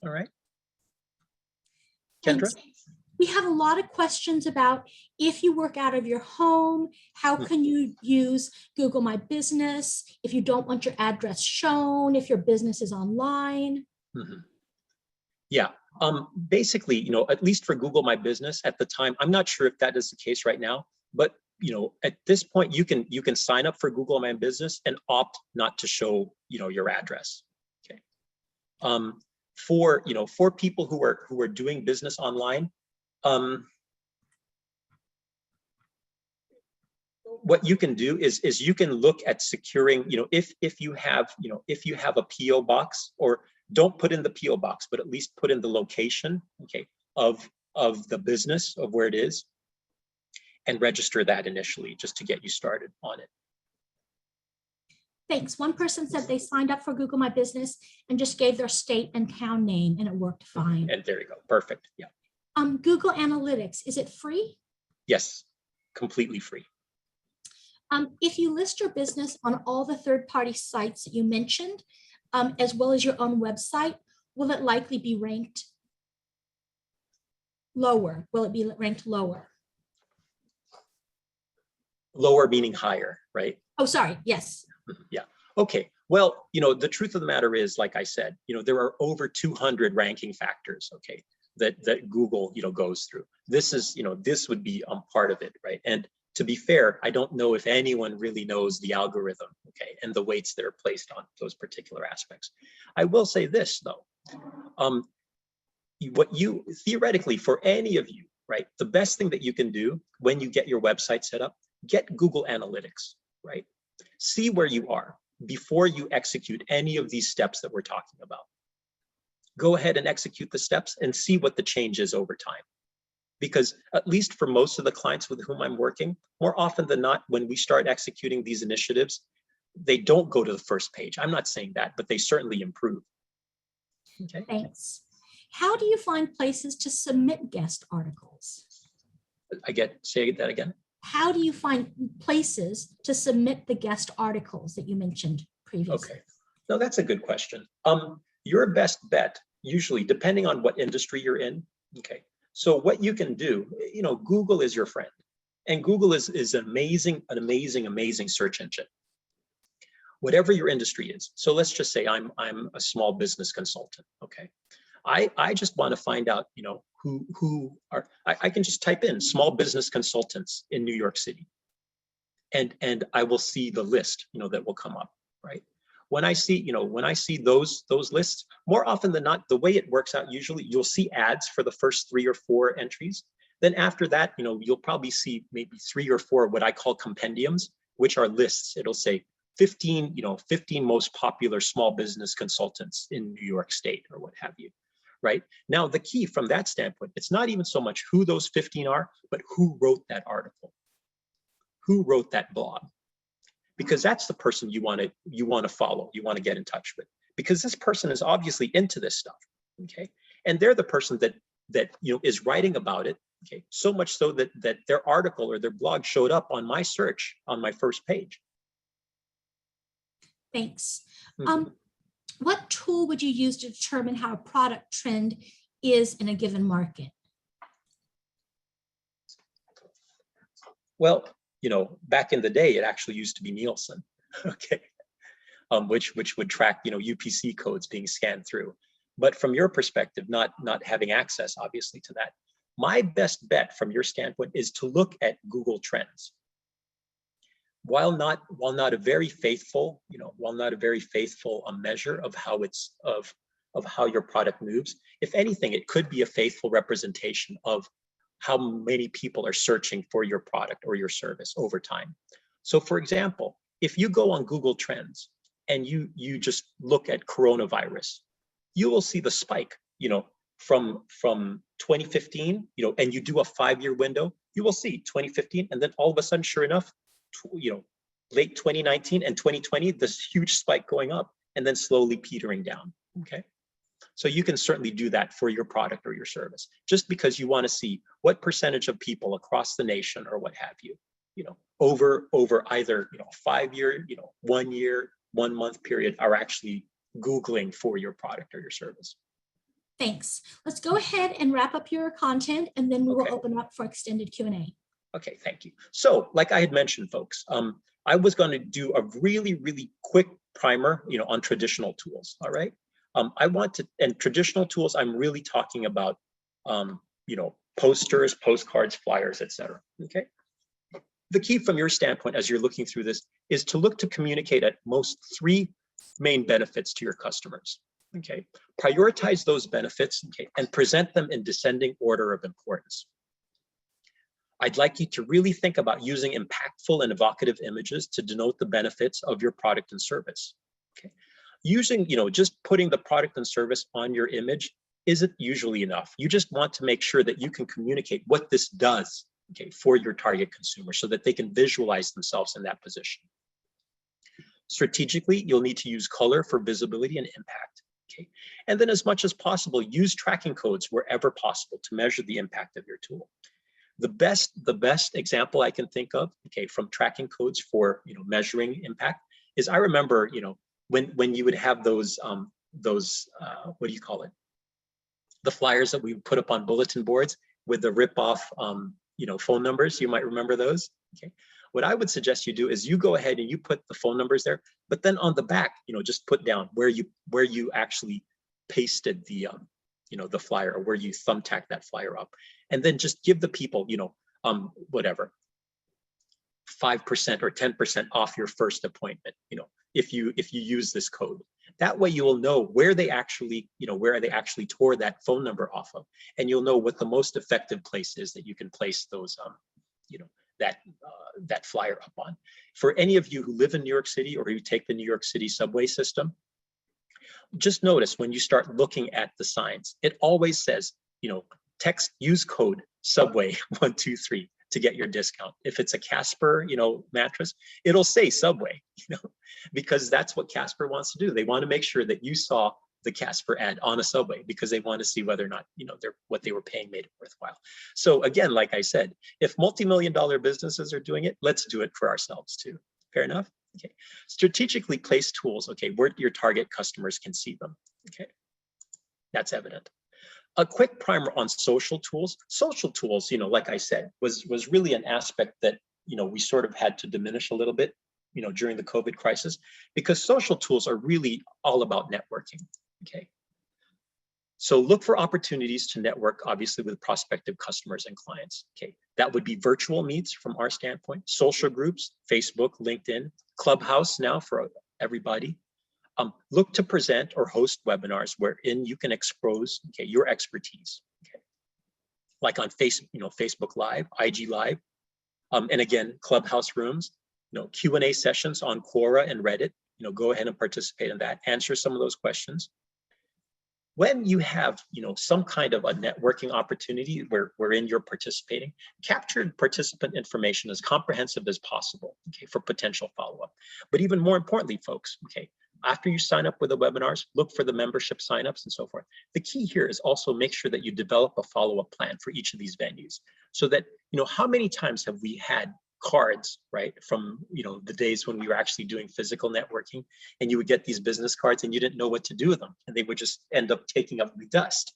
Speaker 2: All right. Kendra?
Speaker 1: Thanks. We have a lot of questions about if you work out of your home, how can you use Google My Business if you don't want your address shown, if your business is online?
Speaker 2: Mm-hmm. Yeah, basically, at least for Google My Business at the time, I'm not sure if that is the case right now, but at this point, you can sign up for Google My Business and opt not to show, your address. Okay. For people who are doing business online, what you can do is you can look at securing, if you have a PO box, or don't put in the PO box, but at least put in the location, okay, of the business, of where it is, and register that initially just to get you started on it.
Speaker 1: Thanks. One person said they signed up for Google My Business and just gave their state and town name, and it worked fine.
Speaker 2: And there you go. Perfect. Yeah.
Speaker 1: Google Analytics, is it free?
Speaker 2: Yes, completely free.
Speaker 1: If you list your business on all the third-party sites that you mentioned, as well as your own website, will it likely be ranked lower? Will it be ranked lower?
Speaker 2: Lower meaning higher, right?
Speaker 1: Oh, sorry. Yes.
Speaker 2: Yeah. Okay. Well, the truth of the matter is, like I said, there are over 200 ranking factors, okay, that Google, goes through. This is, this would be part of it, right? And to be fair, I don't know if anyone really knows the algorithm, okay, and the weights that are placed on those particular aspects. I will say this, though. Theoretically, for any of you, right, the best thing that you can do when you get your website set up, get Google Analytics, right? See where you are before you execute any of these steps that we're talking about. Go ahead and execute the steps and see what the change is over time. Because at least for most of the clients with whom I'm working, more often than not, when we start executing these initiatives, they don't go to the first page. I'm not saying that, but they certainly improve. Okay.
Speaker 1: Thanks. How do you find places to submit guest articles?
Speaker 2: Say that again.
Speaker 1: How do you find places to submit the guest articles that you mentioned previously?
Speaker 2: Okay. No, that's a good question. Your best bet, usually, depending on what industry you're in, okay. So what you can do, Google is your friend, and Google is an amazing search engine. Whatever your industry is. So let's just say I'm a small business consultant. Okay. I just want to find out, I can just type in small business consultants in New York City, and I will see the list, that will come up, right? When I see, those lists, more often than not, the way it works out, usually you'll see ads for the first 3 or 4 entries. Then after that, you'll probably see maybe 3 or 4 what I call compendiums, which are lists. It'll say 15 most popular small business consultants in New York State, or what have you, right? Now, the key from that standpoint, it's not even so much who those 15 are, but who wrote that article, who wrote that blog. Because that's the person you want to follow, you want to get in touch with, because this person is obviously into this stuff, okay? And they're the person that is writing about it, okay? So much so that their article or their blog showed up on my search on my first page.
Speaker 1: Thanks. What tool would you use to determine how a product trend is in a given market?
Speaker 2: Well, back in the day, it actually used to be Nielsen, okay, which would track, UPC codes being scanned through. But from your perspective, not having access, obviously, to that, my best bet from your standpoint is to look at Google Trends. While not a very faithful, measure of how of how your product moves, if anything, it could be a faithful representation of how many people are searching for your product or your service over time. So for example, if you go on Google Trends and you just look at coronavirus, you will see the spike, from 2015, and you do a 5-year window, you will see 2015, and then all of a sudden, sure enough, late 2019 and 2020, this huge spike going up and then slowly petering down, okay? So you can certainly do that for your product or your service, just because you want to see what percentage of people across the nation or what have you, over either 5-year, 1 year, 1 month period are actually Googling for your product or your service.
Speaker 1: Thanks. Let's go ahead and wrap up your content, and then we will
Speaker 2: Okay.
Speaker 1: open up for extended Q&A.
Speaker 2: Okay, thank you. So like I had mentioned, folks, I was going to do a really, really quick primer, on traditional tools, all right? And traditional tools, I'm really talking about, posters, postcards, flyers, etc. Okay. The key from your standpoint, as you're looking through this, is to look to communicate at most 3 main benefits to your customers. Okay. Prioritize those benefits, okay, and present them in descending order of importance. I'd like you to really think about using impactful and evocative images to denote the benefits of your product and service. Okay. Using, just putting the product and service on your image isn't usually enough. You just want to make sure that you can communicate what this does, okay, for your target consumer so that they can visualize themselves in that position. Strategically, you'll need to use color for visibility and impact. Okay. And then as much as possible, use tracking codes wherever possible to measure the impact of your tool. The best example I can think of, okay, from tracking codes for measuring impact is, I remember when you would have those what do you call it? The flyers that we would put up on bulletin boards with the rip-off phone numbers. You might remember those. Okay. What I would suggest you do is you go ahead and you put the phone numbers there, but then on the back, just put down where you actually pasted the the flyer, or where you thumbtack that flyer up, and then just give the people whatever 5% or 10% off your first appointment, if you use this code. That way you will know where they actually tore that phone number off of, and you'll know what the most effective place is that you can place those that flyer up on. For any of you who live in New York City or who take the New York City subway system, just notice when you start looking at the signs, it always says, use code subway 123 to get your discount. If it's a Casper, mattress, it'll say Subway, because that's what Casper wants to do. They want to make sure that you saw the Casper ad on a Subway, because they want to see whether or not, what they were paying made it worthwhile. So again, like I said, if multi-million-dollar businesses are doing it, let's do it for ourselves too. Fair enough? Okay. Strategically place tools, okay, where your target customers can see them. Okay. That's evident. A quick primer on social tools. Social tools, like I said, was really an aspect that, we sort of had to diminish a little bit, during the COVID crisis, because social tools are really all about networking, okay? So look for opportunities to network, obviously, with prospective customers and clients, okay? That would be virtual meets from our standpoint, social groups, Facebook, LinkedIn, Clubhouse now for everybody. Look to present or host webinars wherein you can expose, okay, your expertise, okay? Like on Facebook Live, IG Live, and again, Clubhouse rooms, Q&A sessions on Quora and Reddit, go ahead and participate in that, answer some of those questions. When you have, some kind of a networking opportunity wherein you're participating, capture participant information as comprehensive as possible, okay, for potential follow-up. But even more importantly, folks, okay, after you sign up with the webinars, look for the membership signups and so forth. The key here is also make sure that you develop a follow-up plan for each of these venues, so that, how many times have we had cards, right, from the days when we were actually doing physical networking, and you would get these business cards and you didn't know what to do with them, and they would just end up taking up the dust.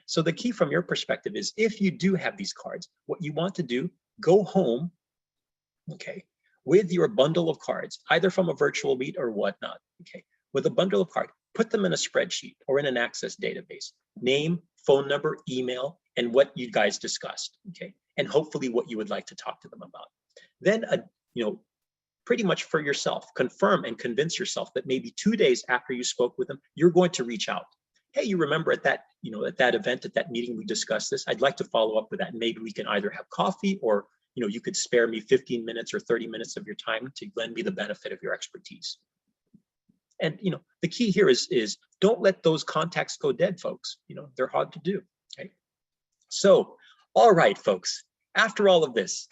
Speaker 2: So the key from your perspective is, if you do have these cards, what you want to do, go home, okay, with your bundle of cards, either from a virtual meet or whatnot, okay, with a bundle of cards, put them in a spreadsheet or in an Access database, name, phone number, email, and what you guys discussed, okay, and hopefully what you would like to talk to them about. Then, pretty much for yourself, confirm and convince yourself that maybe 2 days after you spoke with them, you're going to reach out. hey, you remember at that, at that event, at that meeting, we discussed this. I'd like to follow up with that. Maybe we can either have coffee, or you could spare me 15 minutes or 30 minutes of your time to lend me the benefit of your expertise. And the key here is don't let those contacts go dead, folks. They're hard to do. Okay. So, all right, folks, after all of this,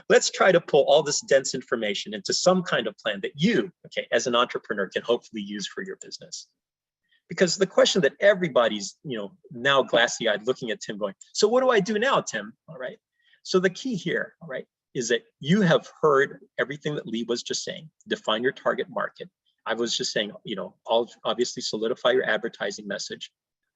Speaker 2: let's try to pull all this dense information into some kind of plan that you, okay, as an entrepreneur, can hopefully use for your business. Because the question that everybody's, now glassy-eyed looking at Tim going, so what do I do now, Tim? All right. So the key here, all right, is that you have heard everything that Lee was just saying. Define your target market. I was just saying, obviously solidify your advertising message.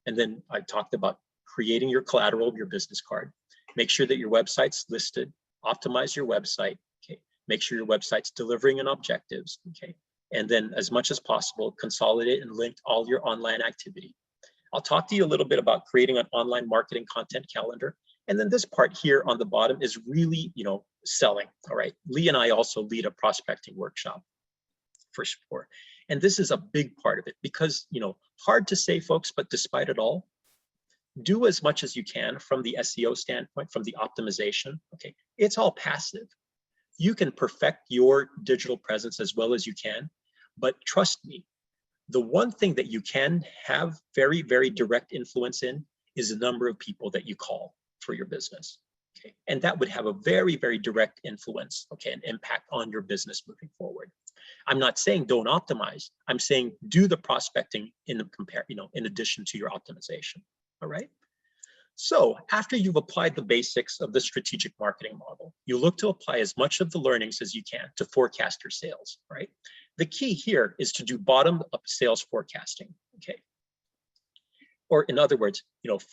Speaker 2: And then I talked about creating your collateral of your business card. Make sure that your website's listed, optimize your website, okay? Make sure your website's delivering on objectives, okay? And then as much as possible, consolidate and link all your online activity. I'll talk to you a little bit about creating an online marketing content calendar. And then this part here on the bottom is really, selling, all right? Lee and I also lead a prospecting workshop for sure. And this is a big part of it because, hard to say, folks, but despite it all, do as much as you can from the SEO standpoint, from the optimization, okay? It's all passive. You can perfect your digital presence as well as you can, but trust me, the one thing that you can have very, very direct influence in is the number of people that you call for your business, okay? And that would have a very, very direct influence, okay, and impact on your business moving forward. I'm not saying don't optimize. I'm saying do the prospecting in addition to your optimization, all right? So after you've applied the basics of the strategic marketing model, you look to apply as much of the learnings as you can to forecast your sales, right? The key here is to do bottom-up sales forecasting, okay? Or in other words,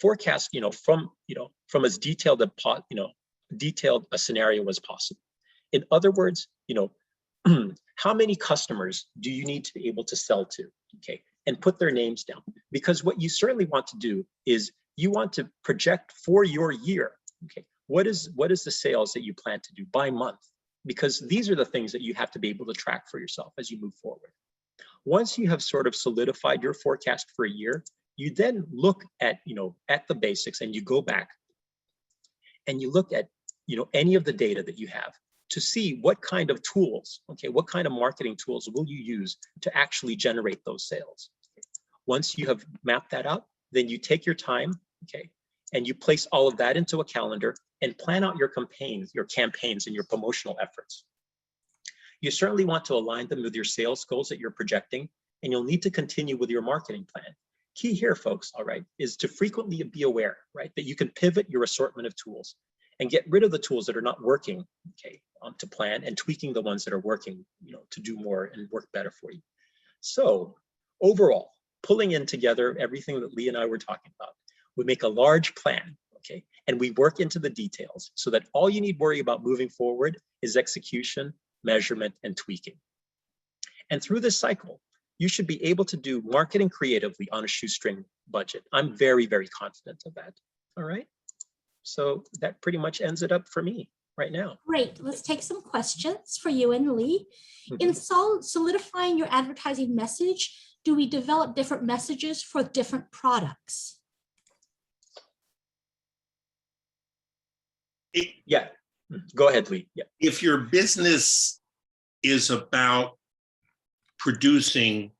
Speaker 2: forecast, from as detailed a scenario as possible. In other words, how many customers do you need to be able to sell to, okay? And put their names down. Because what you certainly want to do is you want to project for your year, okay? What is the sales that you plan to do by month? Because these are the things that you have to be able to track for yourself as you move forward. Once you have sort of solidified your forecast for a year, you then look at, at the basics, and you go back and you look at, any of the data that you have to see what kind of tools, okay, what kind of marketing tools will you use to actually generate those sales. Once you have mapped that out, then you take your time, okay, and you place all of that into a calendar and plan out your campaigns and your promotional efforts. You certainly want to align them with your sales goals that you're projecting, and you'll need to continue with your marketing plan. Key here, folks, all right, is to frequently be aware, right, that you can pivot your assortment of tools and get rid of the tools that are not working, okay, to plan, and tweaking the ones that are working, to do more and work better for you. So overall, pulling in together everything that Lee and I were talking about, we make a large plan, okay, and we work into the details so that all you need worry about moving forward is execution, measurement, and tweaking. And through this cycle, you should be able to do marketing creatively on a shoestring budget. I'm very, very confident of that. All right. So that pretty much ends it up for me right now.
Speaker 1: Great. Let's take some questions for you and Lee. In solidifying your advertising message, do we develop different messages for different products?
Speaker 2: Yeah. Go ahead, Lee. Yeah.
Speaker 4: If your business is about producing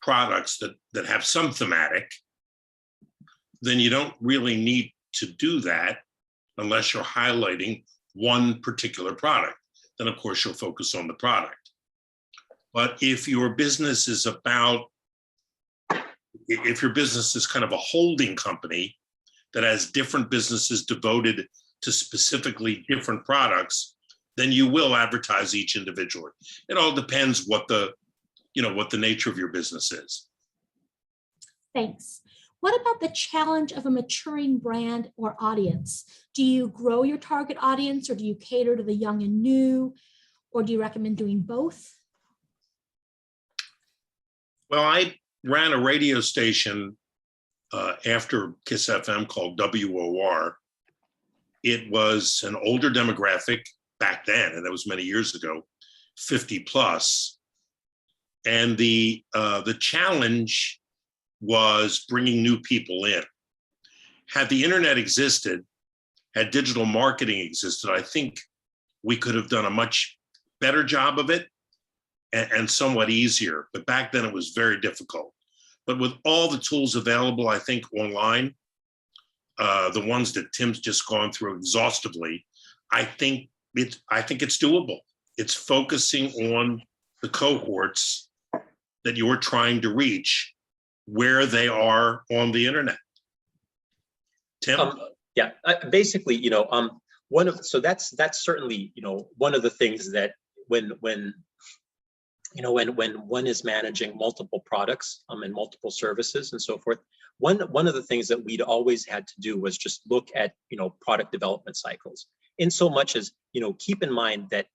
Speaker 4: products that have some thematic, then you don't really need to do that unless you're highlighting one particular product. Then of course you'll focus on the product. But if your business is kind of a holding company that has different businesses devoted to specifically different products, then you will advertise each individually. It all depends what the nature of your business is.
Speaker 1: Thanks. What about the challenge of a maturing brand or audience? Do you grow your target audience, or do you cater to the young and new, or do you recommend doing both?
Speaker 4: Well, I ran a radio station after KISS FM called WOR. It was an older demographic back then, and that was many years ago, 50 plus. And the challenge was bringing new people in. Had the internet existed, had digital marketing existed, I think we could have done a much better job of it and somewhat easier. But back then it was very difficult. But with all the tools available, I think online, the ones that Tim's just gone through exhaustively, I think it's doable. It's focusing on the cohorts that you're trying to reach where they are on the internet. Tim?
Speaker 2: Yeah, basically, that's certainly, one of the things that when one is managing multiple products and multiple services and so forth, one of the things that we'd always had to do was just look at, product development cycles. In so much as, keep in mind that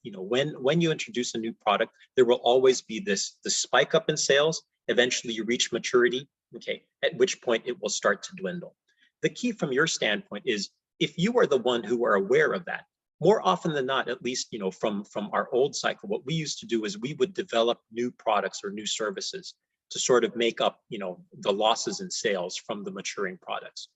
Speaker 2: when you introduce a new product, there will always be this spike up in sales. Eventually you reach maturity, okay, at which point it will start to dwindle. The key from your standpoint is if you are the one who are aware of that, more often than not, at least, from our old cycle, what we used to do is we would develop new products or new services to sort of make up, the losses in sales from the maturing products.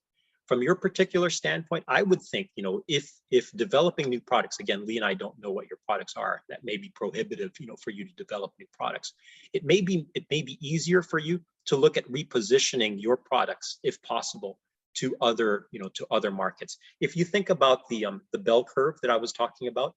Speaker 2: From your particular standpoint, I would think, if developing new products, again, Lee and I don't know what your products are, that may be prohibitive, for you to develop new products. It may be easier for you to look at repositioning your products, if possible, to other markets. If you think about the bell curve that I was talking about,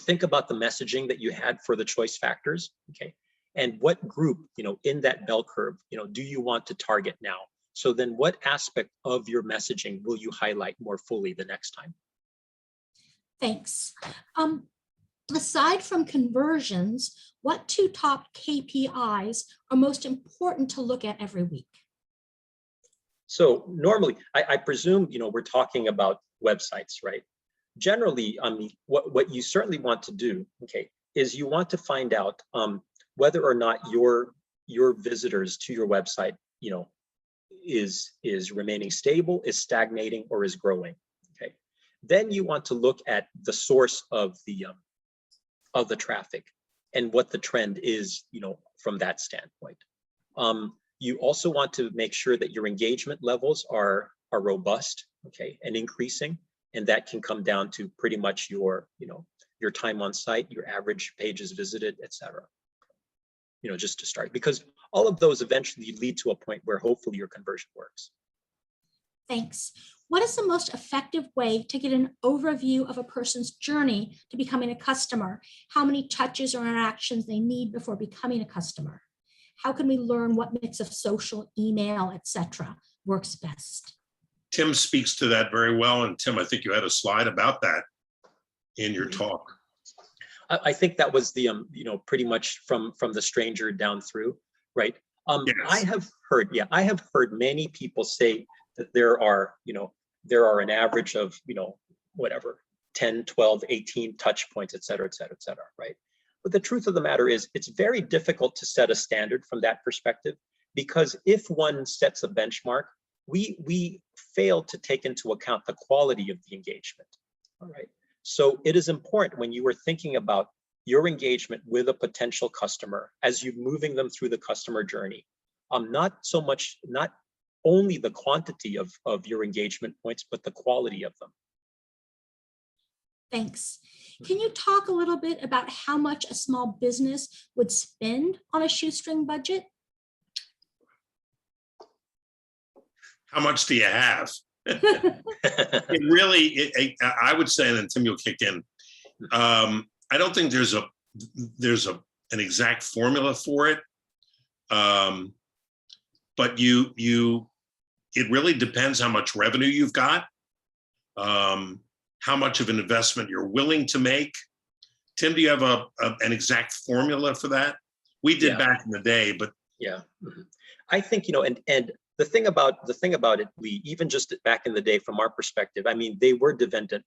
Speaker 2: think about the messaging that you had for the choice factors, okay? And what group, in that bell curve, do you want to target now? So then what aspect of your messaging will you highlight more fully the next time?
Speaker 1: Thanks. Aside from conversions, what two top KPIs are most important to look at every week?
Speaker 2: So normally, I presume, we're talking about websites, right? Generally, what you certainly want to do, okay, is you want to find out whether or not your visitors to your website, is remaining stable, is stagnating, or is growing. Okay, then you want to look at the source of the traffic and what the trend is, from that standpoint. You also want to make sure that your engagement levels are robust, okay, and increasing, and that can come down to pretty much your time on site, your average pages visited, etc. Just to start, because all of those eventually lead to a point where hopefully your conversion works.
Speaker 1: Thanks. What is the most effective way to get an overview of a person's journey to becoming a customer? How many touches or interactions they need before becoming a customer? How can we learn what mix of social, email, etc. works best?
Speaker 4: Tim speaks to that very well. And Tim, I think you had a slide about that in your talk.
Speaker 2: I think that was the, pretty much from the stranger down through, right?
Speaker 4: Yes.
Speaker 2: I have heard many people say that there are an average of, whatever, 10, 12, 18 touch points, et cetera, right? But the truth of the matter is it's very difficult to set a standard from that perspective, because if one sets a benchmark, we fail to take into account the quality of the engagement, all right? So it is important when you are thinking about your engagement with a potential customer as you're moving them through the customer journey, not only the quantity of your engagement points, but the quality of them.
Speaker 1: Thanks. Can you talk a little bit about how much a small business would spend on a shoestring budget?
Speaker 4: How much do you have? It really, I would say, and then Tim, you'll kick in. I don't think there's an exact formula for it, but it really depends how much revenue you've got, how much of an investment you're willing to make. Tim, do you have an exact formula for that? We did back in the day, but
Speaker 2: yeah, I think and the thing about it, Lee, even just back in the day, from our perspective, I mean, they were dependent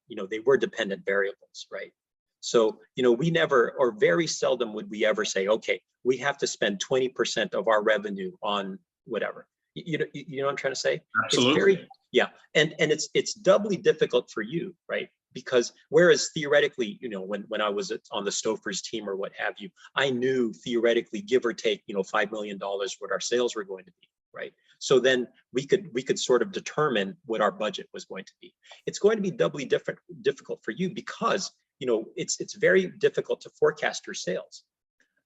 Speaker 2: variables, right? So, we never, or very seldom would we ever say, okay, we have to spend 20% of our revenue on whatever. You know what I'm trying to say?
Speaker 4: Absolutely.
Speaker 2: It's very, yeah. And it's doubly difficult for you, right? Because whereas theoretically, when I was on the Stouffer's team or what have you, I knew theoretically, give or take, $5 million what our sales were going to be, right? So then we could sort of determine what our budget was going to be. It's going to be doubly difficult for you because, it's very difficult to forecast your sales.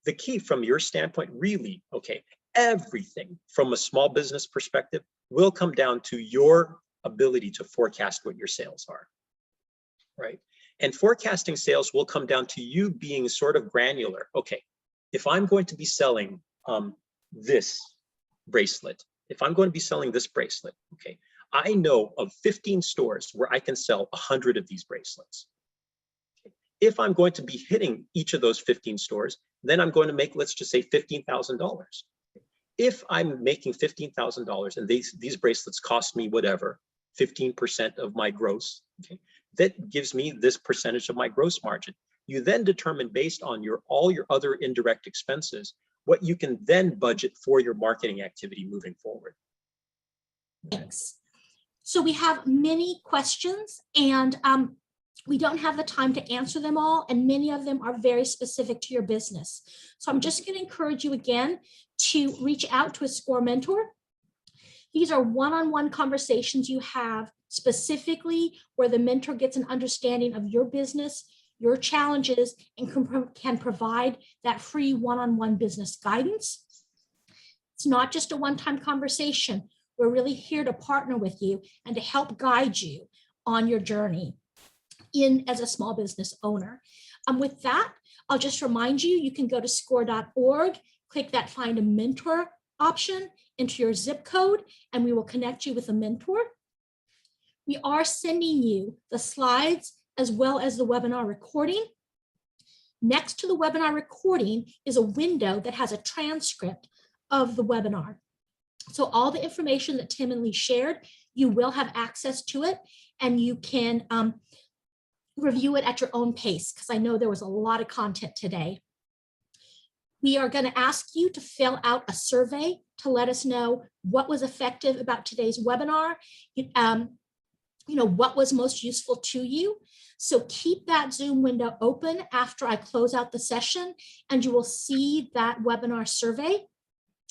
Speaker 2: The key from your standpoint, really, okay, everything from a small business perspective will come down to your ability to forecast what your sales are, right? And forecasting sales will come down to you being sort of granular. Okay, if I'm going to be selling this bracelet, okay, I know of 15 stores where I can sell 100 of these bracelets. If I'm going to be hitting each of those 15 stores, then I'm going to make, let's just say, $15,000. If I'm making $15,000 and these bracelets cost me whatever, 15% of my gross, okay, that gives me this percentage of my gross margin. You then determine based on all your other indirect expenses, what you can then budget for your marketing activity moving forward.
Speaker 1: Thanks. So we have many questions, and we don't have the time to answer them all, and many of them are very specific to your business. So I'm just going to encourage you again to reach out to a SCORE mentor. These are one-on-one conversations you have specifically where the mentor gets an understanding of your business, your challenges, and can provide that free one-on-one business guidance. It's not just a one-time conversation. We're really here to partner with you and to help guide you on your journey as a small business owner. With that, I'll just remind you, you can go to score.org, click that Find a Mentor option, enter your zip code, and we will connect you with a mentor. We are sending you the slides as well as the webinar recording. Next to the webinar recording is a window that has a transcript of the webinar. So all the information that Tim and Lee shared, you will have access to it, and you can review it at your own pace, because I know there was a lot of content today. We are going to ask you to fill out a survey to let us know what was effective about today's webinar, what was most useful to you. So keep that Zoom window open after I close out the session, and you will see that webinar survey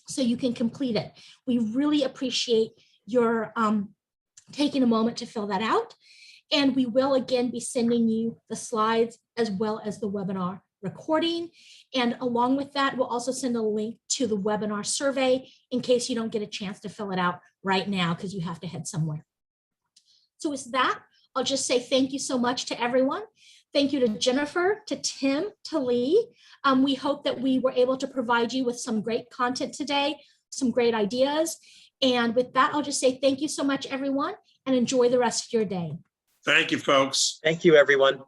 Speaker 1: so you can complete it. We really appreciate your taking a moment to fill that out. And we will again be sending you the slides as well as the webinar recording. And along with that, we'll also send a link to the webinar survey in case you don't get a chance to fill it out right now because you have to head somewhere. So with that, I'll just say thank you so much to everyone. Thank you to Jennifer, to Tim, to Lee. We hope that we were able to provide you with some great content today, some great ideas. And with that, I'll just say thank you so much, everyone, and enjoy the rest of your day.
Speaker 4: Thank you, folks.
Speaker 2: Thank you, everyone.